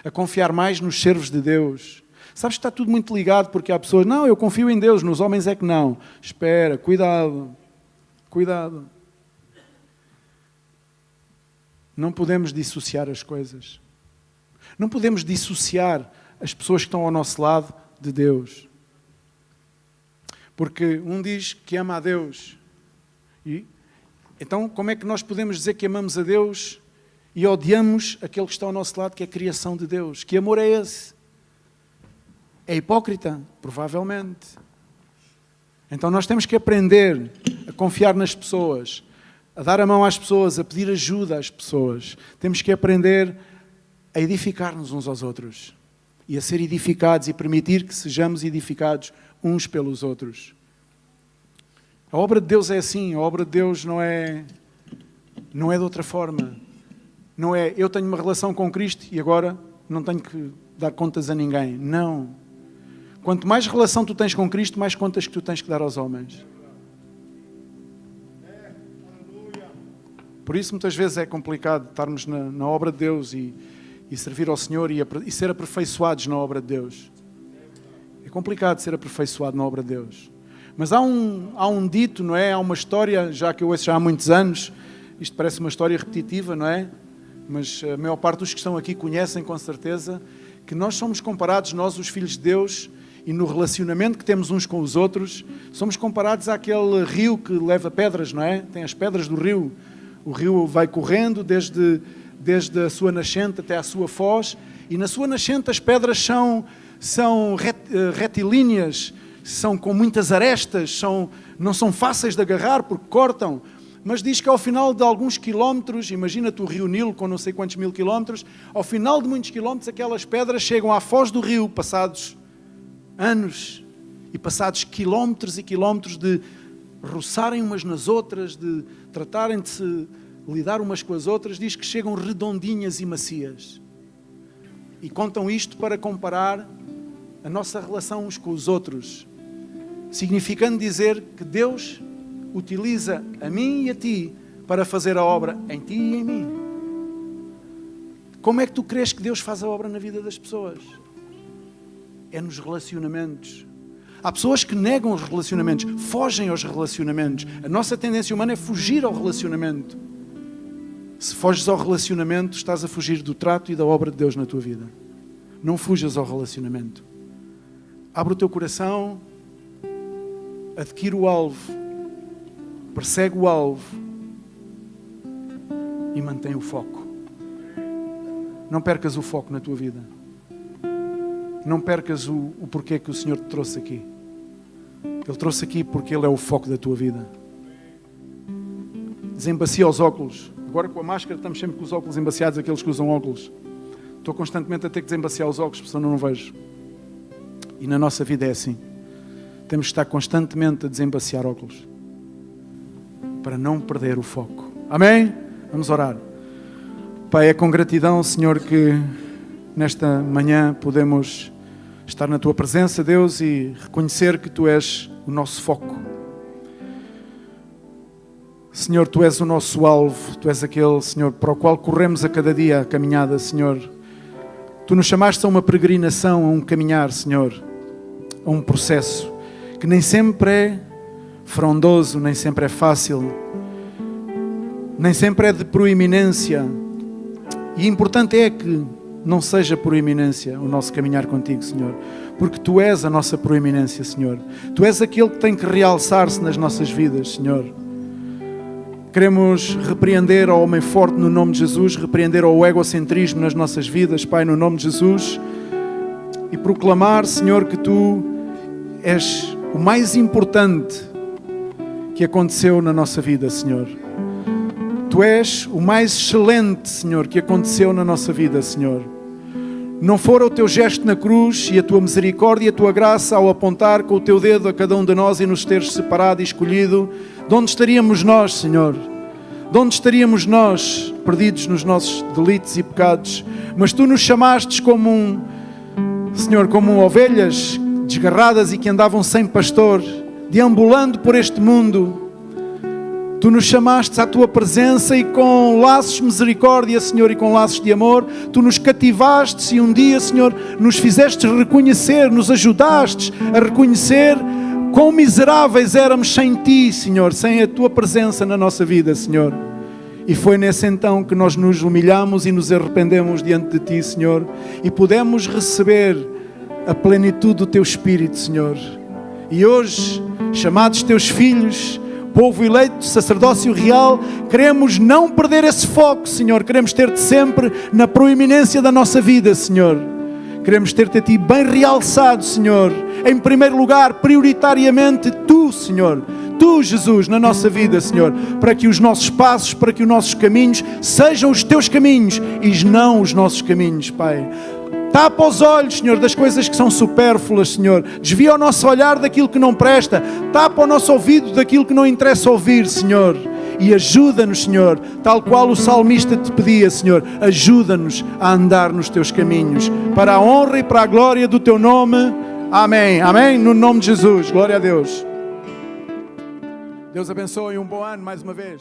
a confiar mais nos servos de Deus. Sabes que está tudo muito ligado porque há pessoas, não, eu confio em Deus, nos homens é que não. Espera, cuidado, cuidado. Não podemos dissociar as coisas. Não podemos dissociar as pessoas que estão ao nosso lado de Deus. Porque um diz que ama a Deus. E então, como é que nós podemos dizer que amamos a Deus e odiamos aquele que está ao nosso lado, que é a criação de Deus? Que amor é esse? É hipócrita? Provavelmente. Então nós temos que aprender a confiar nas pessoas, a dar a mão às pessoas, a pedir ajuda às pessoas. Temos que aprender a edificar-nos uns aos outros e a ser edificados e permitir que sejamos edificados uns pelos outros. A obra de Deus é assim, a obra de Deus não é de outra forma. Não é, eu tenho uma relação com Cristo e agora não tenho que dar contas a ninguém. Não. Quanto mais relação tu tens com Cristo, mais contas que tu tens que dar aos homens. Por isso muitas vezes é complicado estarmos na obra de Deus e servir ao Senhor e ser aperfeiçoados na obra de Deus. É complicado ser aperfeiçoado na obra de Deus. Mas há um dito, não é? Há uma história, já que eu ouço já há muitos anos, isto parece uma história repetitiva, não é? Mas a maior parte dos que estão aqui conhecem com certeza que nós somos comparados, nós os filhos de Deus, e no relacionamento que temos uns com os outros, somos comparados àquele rio que leva pedras, não é? Tem as pedras do rio. O rio vai correndo desde a sua nascente até à sua foz, e na sua nascente as pedras são retilíneas, são com muitas arestas, não são fáceis de agarrar porque cortam, mas diz que ao final de alguns quilómetros, imagina-te o Rio Nilo com não sei quantos mil quilómetros, ao final de muitos quilómetros aquelas pedras chegam à foz do rio, passados anos e passados quilómetros e quilómetros de roçarem umas nas outras, de tratarem de se lidar umas com as outras, diz que chegam redondinhas e macias. E contam isto para comparar a nossa relação uns com os outros, significando dizer que Deus utiliza a mim e a ti para fazer a obra em ti e em mim. Como é que tu crees que Deus faz a obra na vida das pessoas? É nos relacionamentos. Há pessoas que negam os relacionamentos, fogem aos relacionamentos. A nossa tendência humana é fugir ao relacionamento. Se foges ao relacionamento, estás a fugir do trato e da obra de Deus na tua vida. Não fujas ao relacionamento. Abre o teu coração, adquire o alvo, persegue o alvo e mantém o foco. Não percas o foco na tua vida. Não percas o porquê que o Senhor te trouxe aqui. Ele trouxe aqui porque Ele é o foco da tua vida. Desembacia os óculos. Agora com a máscara estamos sempre com os óculos embaciados, aqueles que usam óculos. Estou constantemente a ter que desembaciar os óculos, porque senão não vejo. E na nossa vida é assim. Temos que estar constantemente a desembaciar óculos para não perder o foco. Amém? Vamos orar. Pai, é com gratidão, Senhor, que nesta manhã podemos estar na Tua presença, Deus, e reconhecer que Tu és o nosso foco. Senhor, Tu és o nosso alvo, Tu és aquele, Senhor, para o qual corremos a cada dia a caminhada, Senhor. Tu nos chamaste a uma peregrinação, a um caminhar, Senhor, a um processo que nem sempre é frondoso, nem sempre é fácil, nem sempre é de proeminência. E importante é que não seja proeminência o nosso caminhar contigo, Senhor, porque Tu és a nossa proeminência, Senhor. Tu és aquele que tem que realçar-se nas nossas vidas, Senhor. Queremos repreender ao homem forte no nome de Jesus, repreender ao egocentrismo nas nossas vidas, Pai, no nome de Jesus, e proclamar, Senhor, que Tu és o mais importante que aconteceu na nossa vida, Senhor. Tu és o mais excelente, Senhor, que aconteceu na nossa vida, Senhor. Não fora o Teu gesto na cruz e a Tua misericórdia e a Tua graça ao apontar com o Teu dedo a cada um de nós e nos teres separado e escolhido, de onde estaríamos nós, Senhor? De onde estaríamos nós, perdidos nos nossos delitos e pecados? Mas Tu nos chamastes como Senhor, como ovelhas desgarradas e que andavam sem pastor, deambulando por este mundo. Tu nos chamaste à Tua presença e com laços de misericórdia, Senhor, e com laços de amor, Tu nos cativaste e um dia, Senhor, nos fizeste reconhecer, nos ajudastes a reconhecer quão miseráveis éramos sem Ti, Senhor, sem a Tua presença na nossa vida, Senhor. E foi nesse então que nós nos humilhamos e nos arrependemos diante de Ti, Senhor, e pudemos receber a plenitude do Teu Espírito, Senhor. E hoje, chamados Teus filhos, povo eleito, sacerdócio real, queremos não perder esse foco, Senhor. Queremos ter-Te sempre na proeminência da nossa vida, Senhor. Queremos ter-Te a Ti bem realçado, Senhor. Em primeiro lugar, prioritariamente, Tu, Senhor. Tu, Jesus, na nossa vida, Senhor. Para que os nossos passos, para que os nossos caminhos sejam os Teus caminhos e não os nossos caminhos, Pai. Tapa os olhos, Senhor, das coisas que são supérfluas, Senhor. Desvia o nosso olhar daquilo que não presta. Tapa o nosso ouvido daquilo que não interessa ouvir, Senhor. E ajuda-nos, Senhor, tal qual o salmista te pedia, Senhor. Ajuda-nos a andar nos Teus caminhos, para a honra e para a glória do Teu nome. Amém. Amém. No nome de Jesus. Glória a Deus. Deus abençoe e um bom ano mais uma vez.